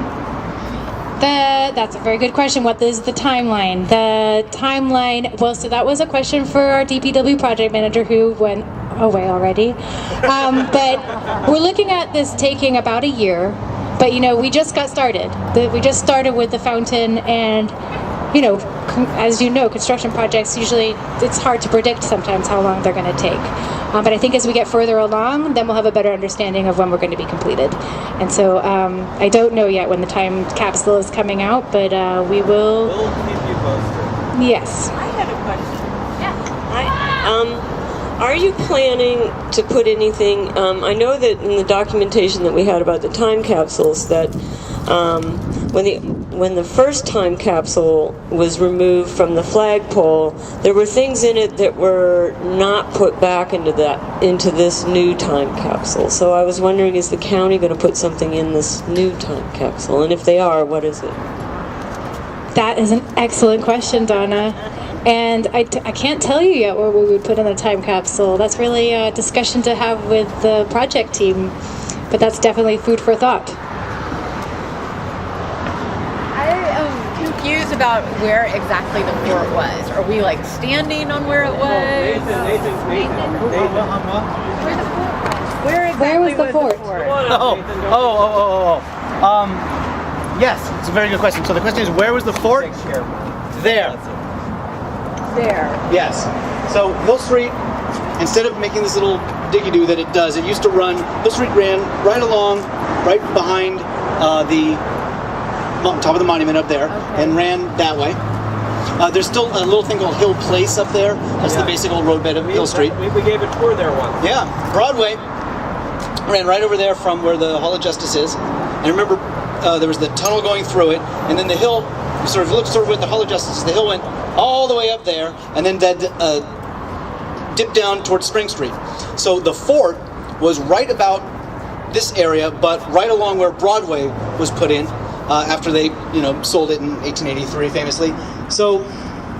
That's a very good question. What is the timeline? The timeline, well, so that was a question for our DPW project manager who went away already. But we're looking at this taking about a year. But, we just got started. We just started with the fountain, and, as you know, construction projects, usually it's hard to predict sometimes how long they're going to take. But I think as we get further along, then we'll have a better understanding of when we're going to be completed. And so I don't know yet when the time capsule is coming out, but we will. We'll keep you posted. Yes. I had a question. Are you planning to put anything, I know that in the documentation that we had about the time capsules that when the first time capsule was removed from the flagpole, there were things in it that were not put back into this new time capsule. So I was wondering, is the county going to put something in this new time capsule? And if they are, what is it? That is an excellent question, Donna. And I can't tell you yet what we would put in the time capsule. That's really a discussion to have with the project team. But that's definitely food for thought. I am confused about where exactly the fort was. Are we standing on where it was? Nathan. Where was the fort? Yes, it's a very good question. So the question is, where was the fort? There. Yes. So Hill Street, instead of making this little diggy-doo that it does, it used to run, Hill Street ran right along, right behind the top of the monument up there, and ran that way. There's still a little thing called Hill Place up there. That's the basic old roadbed of Hill Street. We gave a tour there once. Yeah. Broadway ran right over there from where the Hall of Justice is. And remember, there was the tunnel going through it, and then the hill sort of with the Hall of Justice. The hill went all the way up there, and then that dipped down towards Spring Street. So the fort was right about this area, but right along where Broadway was put in after they, sold it in 1883, famously. So,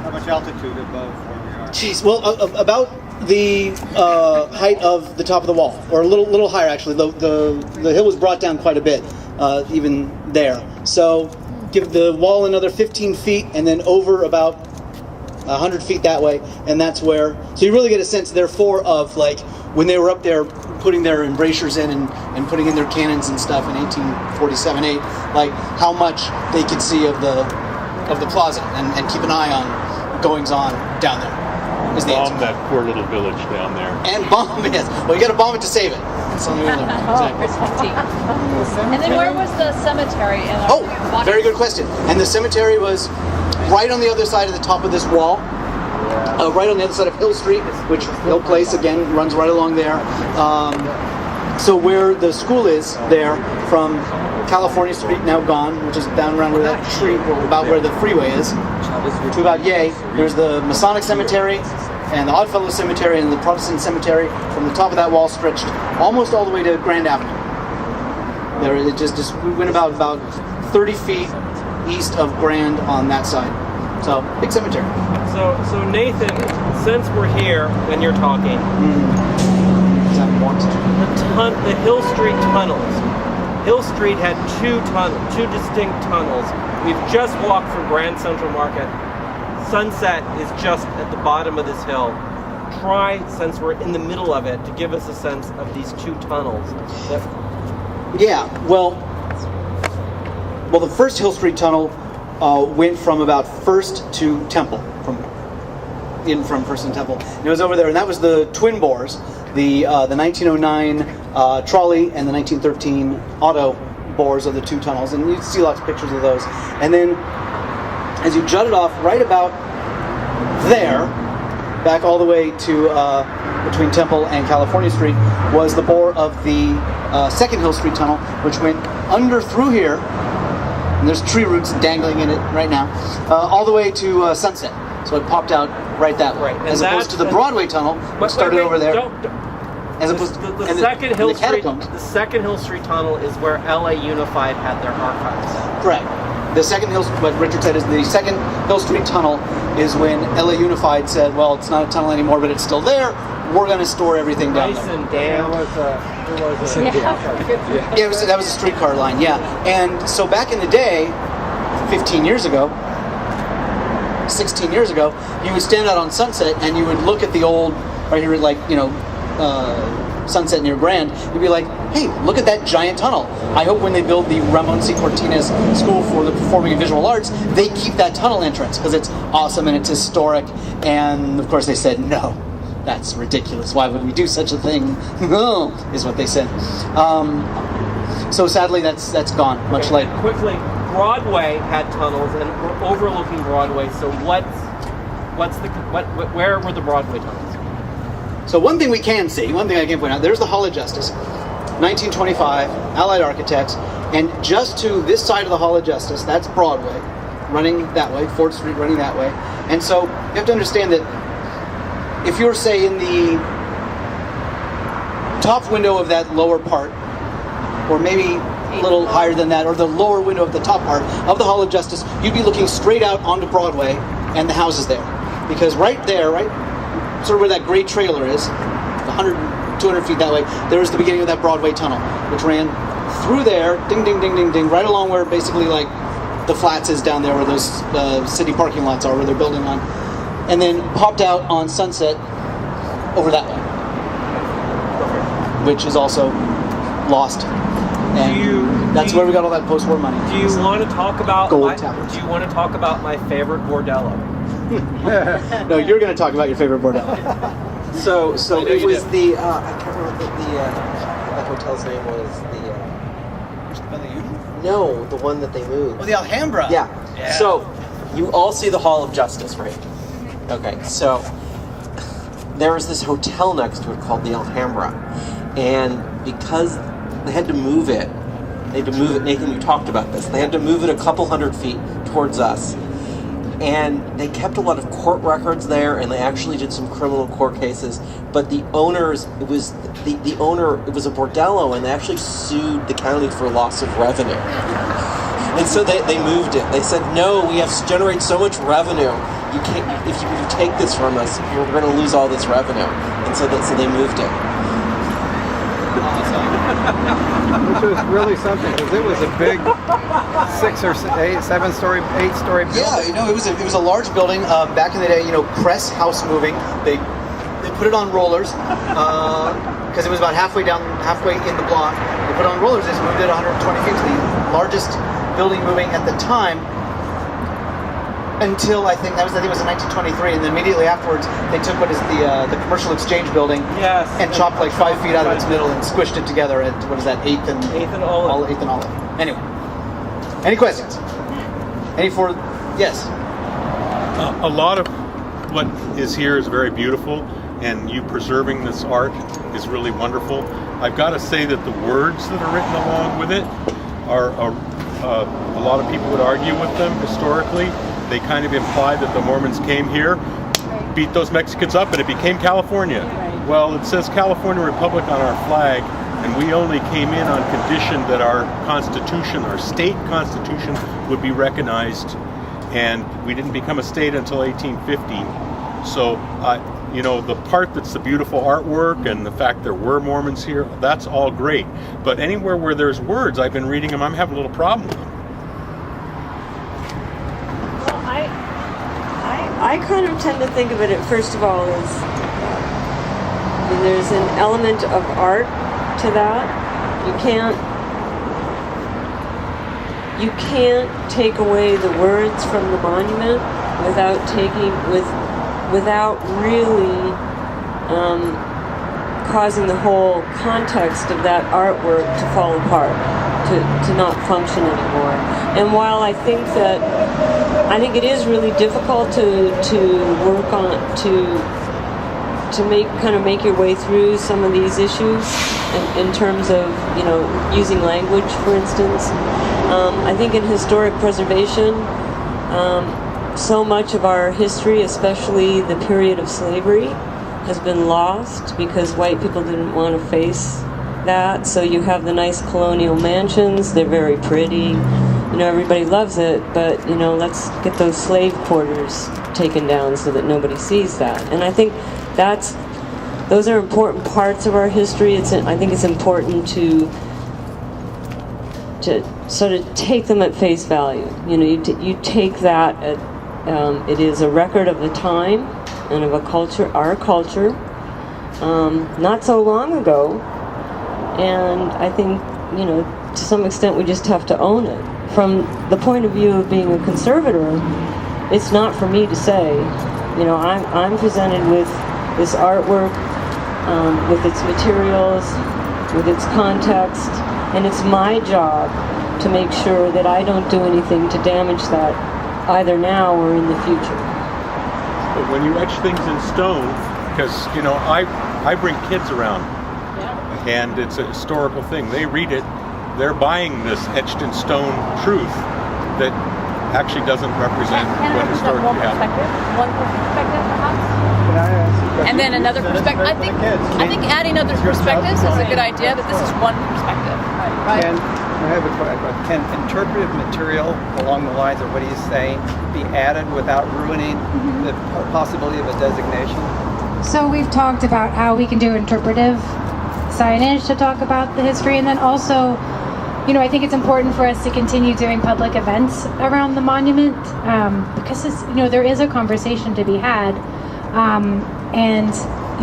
How much altitude above where we are? geez, well, about the height of the top of the wall, or a little higher actually. The hill was brought down quite a bit, even there. So, give the wall another 15 feet, and then over about 100 feet that way, and that's where. So you really get a sense, therefore, of like when they were up there putting their embrasures in and putting in their cannons and stuff in 1847-8, like how much they could see of the plaza and keep an eye on goings on down there. Is the answer. Bomb that poor little village down there. And bomb it. Well, you got to bomb it to save it. That's something we learned. Exactly. And then where was the cemetery? Very good question. And the cemetery was right on the other side of the top of this wall. Right on the other side of Hill Street, which Hill Place, again, runs right along there. So where the school is there, from California Street, now gone, which is down around where that tree, about where the freeway is, to about Yay, there's the Masonic Cemetery, and the Oddfellows Cemetery, and the Protestant Cemetery. From the top of that wall stretched almost all the way to Grand Avenue. There, it just we went about 30 feet east of Grand on that side. So, big cemetery. So Nathan, since we're here and you're talking, the Hill Street tunnels. Hill Street had two distinct tunnels. We've just walked from Grand Central Market. Sunset is just at the bottom of this hill. Try, since we're in the middle of it, to give us a sense of these two tunnels. Yeah, well, the first Hill Street tunnel went from about First to Temple, from First and Temple. And it was over there, and that was the twin bores, the 1909 trolley and the 1913 auto bores of the two tunnels, and you see lots of pictures of those. And then, as you jutted off right about there, back all the way to between Temple and California Street, was the bore of the second Hill Street tunnel, which went under through here. And there's tree roots dangling in it right now, all the way to Sunset. So it popped out right that way, as opposed to the Broadway tunnel, which started over there. As opposed to the second Hill Street, the second Hill Street tunnel is where LA Unified had their archives. Correct. The second Hill, what Richard said is the second Hill Street tunnel is when LA Unified said, well, it's not a tunnel anymore, but it's still there. We're going to store everything down there. That was a streetcar line, yeah. And so back in the day, 15 years ago, 16 years ago, you would stand out on Sunset and you would look at the old, right here, like, Sunset near Grand, you'd be like, hey, look at that giant tunnel. I hope when they build the Ramon C. Cortines School for the Performing and Visual Arts, they keep that tunnel entrance because it's awesome and it's historic. And of course they said, no, that's ridiculous. Why would we do such a thing? No, is what they said. So sadly, that's gone. Much later. Quickly, Broadway had tunnels, and we're overlooking Broadway. So where were the Broadway tunnels? So one thing we can see, one thing I can point out, there's the Hall of Justice, 1925, Allied Architects, and just to this side of the Hall of Justice, that's Broadway, running that way, 4th Street running that way. And so you have to understand that if you're, say, in the top window of that lower part, or maybe a little higher than that, or the lower window of the top part of the Hall of Justice, you'd be looking straight out onto Broadway and the houses there. Because right there, sort of where that gray trailer is, 100, 200 feet that way, there's the beginning of that Broadway tunnel, which ran through there, ding, ding, ding, ding, ding, right along where basically like the flats is down there where those city parking lots are, where they're building on, and then popped out on Sunset over that way, which is also lost. And that's where we got all that post-war money. Do you want to talk about gold tablets? Do you want to talk about my favorite bordello? No, you're going to talk about your favorite bordello. So it was the I can't remember what the hotel's name was. No, the one that they moved. Oh, the Alhambra. Yeah. So you all see the Hall of Justice, right? Okay. So there was this hotel next to it called the Alhambra, and because they had to move it They had to move it. Nathan, you talked about this. They had to move it a couple hundred feet towards us. And they kept a lot of court records there, and they actually did some criminal court cases. But the owners, it was a bordello, and they actually sued the county for loss of revenue. And so they moved it. They said, no, we have to generate so much revenue. You can't, if you take this from us, we're going to lose all this revenue. And so they moved it. Which was really something, because it was a big 6 or 7 story, 8 story building. Yeah, it was a large building. Back in the day, press house moving. They put it on rollers because it was about halfway in the block. They put it on rollers. They moved it 120 feet to the largest building moving at the time. Until I think it was in 1923, and then immediately afterwards they took what is the Commercial Exchange Building, yes, and chopped like 5 feet out of its middle and squished it together at what is that, 8th and Olive. 8th and Olive. Anyway, any questions? Yes. A lot of what is here is very beautiful, and you preserving this art is really wonderful. I've got to say that the words that are written along with it are a lot of people would argue with them historically. They kind of imply that the Mormons came here, beat those Mexicans up, and it became California. Well, it says California Republic on our flag, and we only came in on condition that our constitution, our state constitution, would be recognized, and we didn't become a state until 1850. So, the part that's the beautiful artwork and the fact there were Mormons here, that's all great. But anywhere where there's words, I've been reading them, I'm having a little problem with them. I kind of tend to think of it, first of all, as there's an element of art to that. You can't take away the words from the monument without really causing the whole context of that artwork to fall apart, to not function anymore. And while I think it is really difficult to work on to make your way through some of these issues in terms of using language, for instance. I think in historic preservation, so much of our history, especially the period of slavery, has been lost because white people didn't want to face that. So you have the nice colonial mansions, they're very pretty, everybody loves it, but let's get those slave quarters taken down so that nobody sees that. And I think those are important parts of our history. I think it's important to sort of take them at face value. You take that at it is a record of the time and of our culture, not so long ago. And I think, to some extent we just have to own it. From the point of view of being a conservator, it's not for me to say, I'm presented with this artwork, with its materials, with its context, and it's my job to make sure that I don't do anything to damage that, either now or in the future. But when you etch things in stone, because, I bring kids around, and it's a historical thing. They read it, they're buying this etched in stone truth that actually doesn't represent what historically happened. One perspective, perhaps? And then another perspective. I think adding other perspectives is a good idea, but this is one perspective. Right. Can interpretive material along the lines of what he's saying be added without ruining the possibility of a designation? So we've talked about how we can do interpretive signage to talk about the history, and then also, I think it's important for us to continue doing public events around the monument, because there is a conversation to be had, and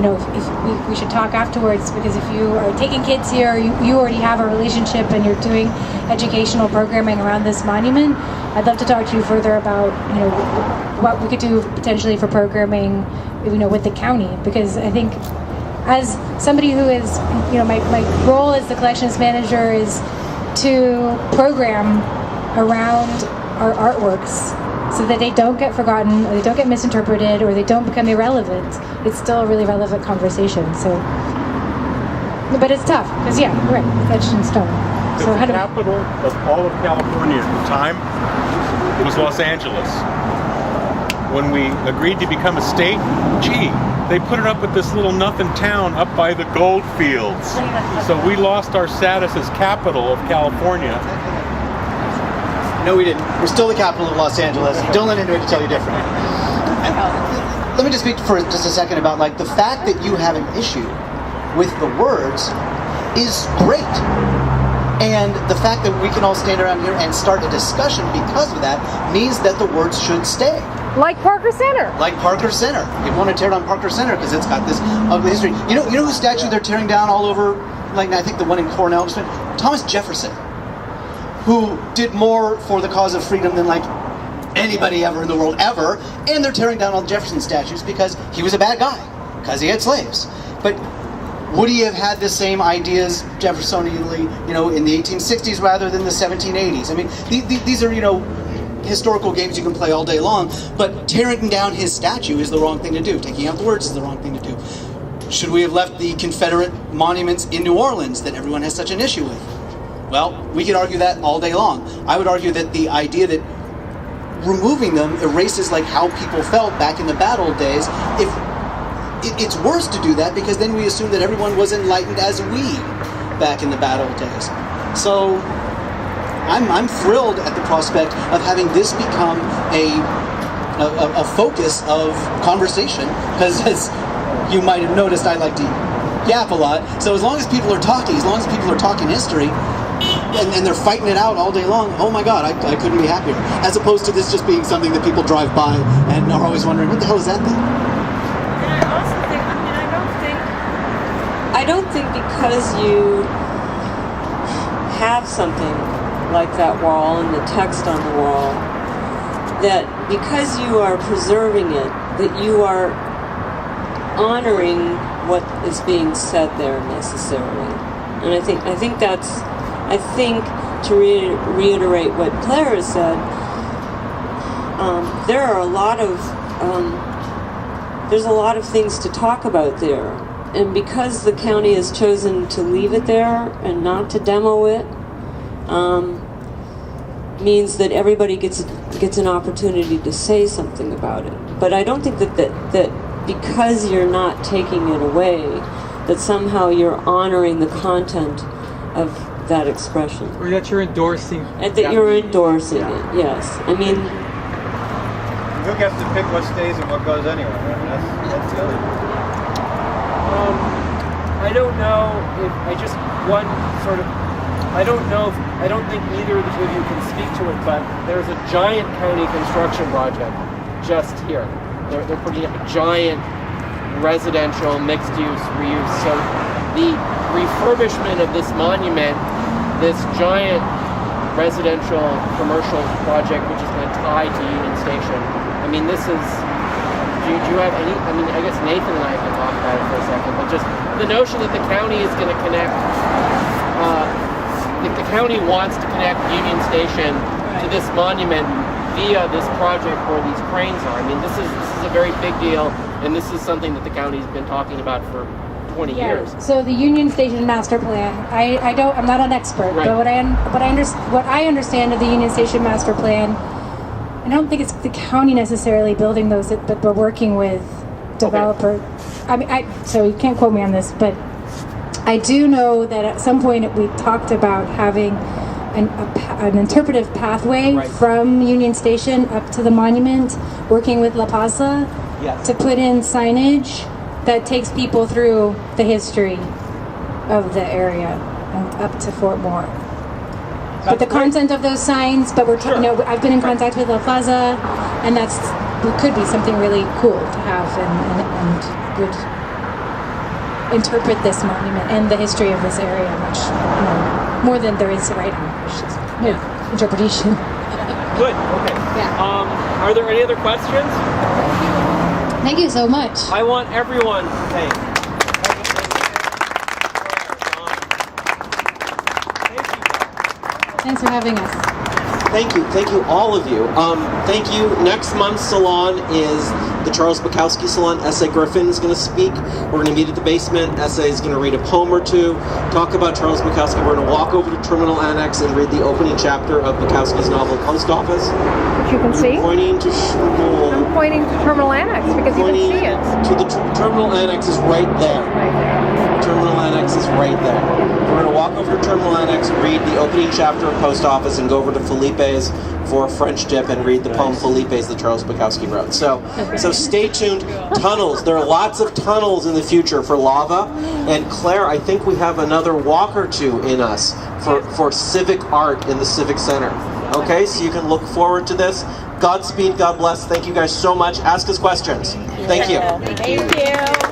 if we should talk afterwards, because if you are taking kids here, you already have a relationship and you're doing educational programming around this monument. I'd love to talk to you further about what we could do potentially for programming with the county, because I think as somebody who is my role as the collections manager is to program around our artworks so that they don't get forgotten, or they don't get misinterpreted, or they don't become irrelevant. It's still a really relevant conversation. So, but it's tough because you're right, it's etched in stone. Because the capital of all of California at the time was Los Angeles. When we agreed to become a state, gee, they put it up at this little nothing town up by the gold fields. So we lost our status as capital of California. No, we didn't. We're still the capital of Los Angeles. Don't let anybody tell you different. Let me just speak for just a second about like the fact that you have an issue with the words is great. And the fact that we can all stand around here and start a discussion because of that means that the words should stay. Like Parker Center. Like Parker Center. People want to tear down Parker Center because it's got this ugly history. You know whose statue they're tearing down all over? Like I think the one in Cornell. Thomas Jefferson, who did more for the cause of freedom than like anybody ever in the world ever. And they're tearing down all the Jefferson statues because he was a bad guy, because he had slaves. But would he have had the same ideas Jeffersonianly, in the 1860s rather than the 1780s? I mean, these are, historical games you can play all day long, but tearing down his statue is the wrong thing to do. Taking out the words is the wrong thing to do. Should we have left the Confederate monuments in New Orleans that everyone has such an issue with? Well, we could argue that all day long. I would argue that the idea that removing them erases like how people felt back in the bad old days. It's worse to do that because then we assume that everyone was enlightened as we back in the bad old days. So I'm thrilled at the prospect of having this become a focus of conversation, because as you might have noticed, I like to yap a lot. So as long as people are talking, history, and they're fighting it out all day long, oh my God, I couldn't be happier. As opposed to this just being something that people drive by and are always wondering, what the hell is that thing? I don't think because you have something like that wall and the text on the wall, that because you are preserving it, that you are honoring what is being said there necessarily. And I think to reiterate what Claire has said, there are there's a lot of things to talk about there. And because the county has chosen to leave it there and not to demo it, means that everybody gets an opportunity to say something about it. But I don't think that because you're not taking it away, that somehow you're honoring the content of that expression. Or that you're endorsing. And that you're endorsing it, yes. I mean, who gets to pick what stays and what goes anyway? I mean, that's the other. I don't know if I don't think either of the two of you can speak to it, but there's a giant county construction project just here. They're putting up a giant residential mixed-use reuse. So the refurbishment of this monument, this giant residential commercial project, which is going to tie to Union Station. I mean, this is. Do you have any? I mean, I guess Nathan and I can talk about it for a second, but just the notion that the county is going to connect. If the county wants to connect Union Station to this monument via this project where these cranes are, I mean, this is a very big deal, and this is something that the county's been talking about for 20 years. So the Union Station master plan, I'm not an expert, right. But what I understand of the Union Station master plan, I don't think it's the county necessarily building those, but we're working with developer. Okay. I mean, so you can't quote me on this, but I do know that at some point we talked about having an interpretive pathway from Union Station up to the monument, working with La Plaza to put in signage that takes people through the history of the area and up to Fort Moore. But the content of those signs, but I've been in contact with La Plaza, and it could be something really cool to have and would interpret this monument and the history of this area much more than there is right now. Interpretation. Good. Okay. Yeah. Are there any other questions? Thank you so much. I want everyone to thank. Thanks for having us. Thank you, all of you. Thank you. Next month's salon is the Charles Bukowski Salon. S.A. Griffin is going to speak. We're going to meet at the basement. S.A. is going to read a poem or two, talk about Charles Bukowski. We're going to walk over to Terminal Annex and read the opening chapter of Bukowski's novel Post Office. Which you can see. Pointing to I'm pointing to Terminal Annex because you can see it. To the Terminal Annex is right there. Terminal Annex is right there. We're going to walk over to Terminal Annex, read the opening chapter of Post Office, and go over to Felipe's for a French dip and read the poem Felipe's that Charles Bukowski wrote. So stay tuned. Tunnels. There are lots of tunnels in the future for lava. And Claire, I think we have another walk or two in us for civic art in the Civic Center. Okay, so you can look forward to this. Godspeed, God bless. Thank you guys so much. Ask us questions. Thank you. Thank you.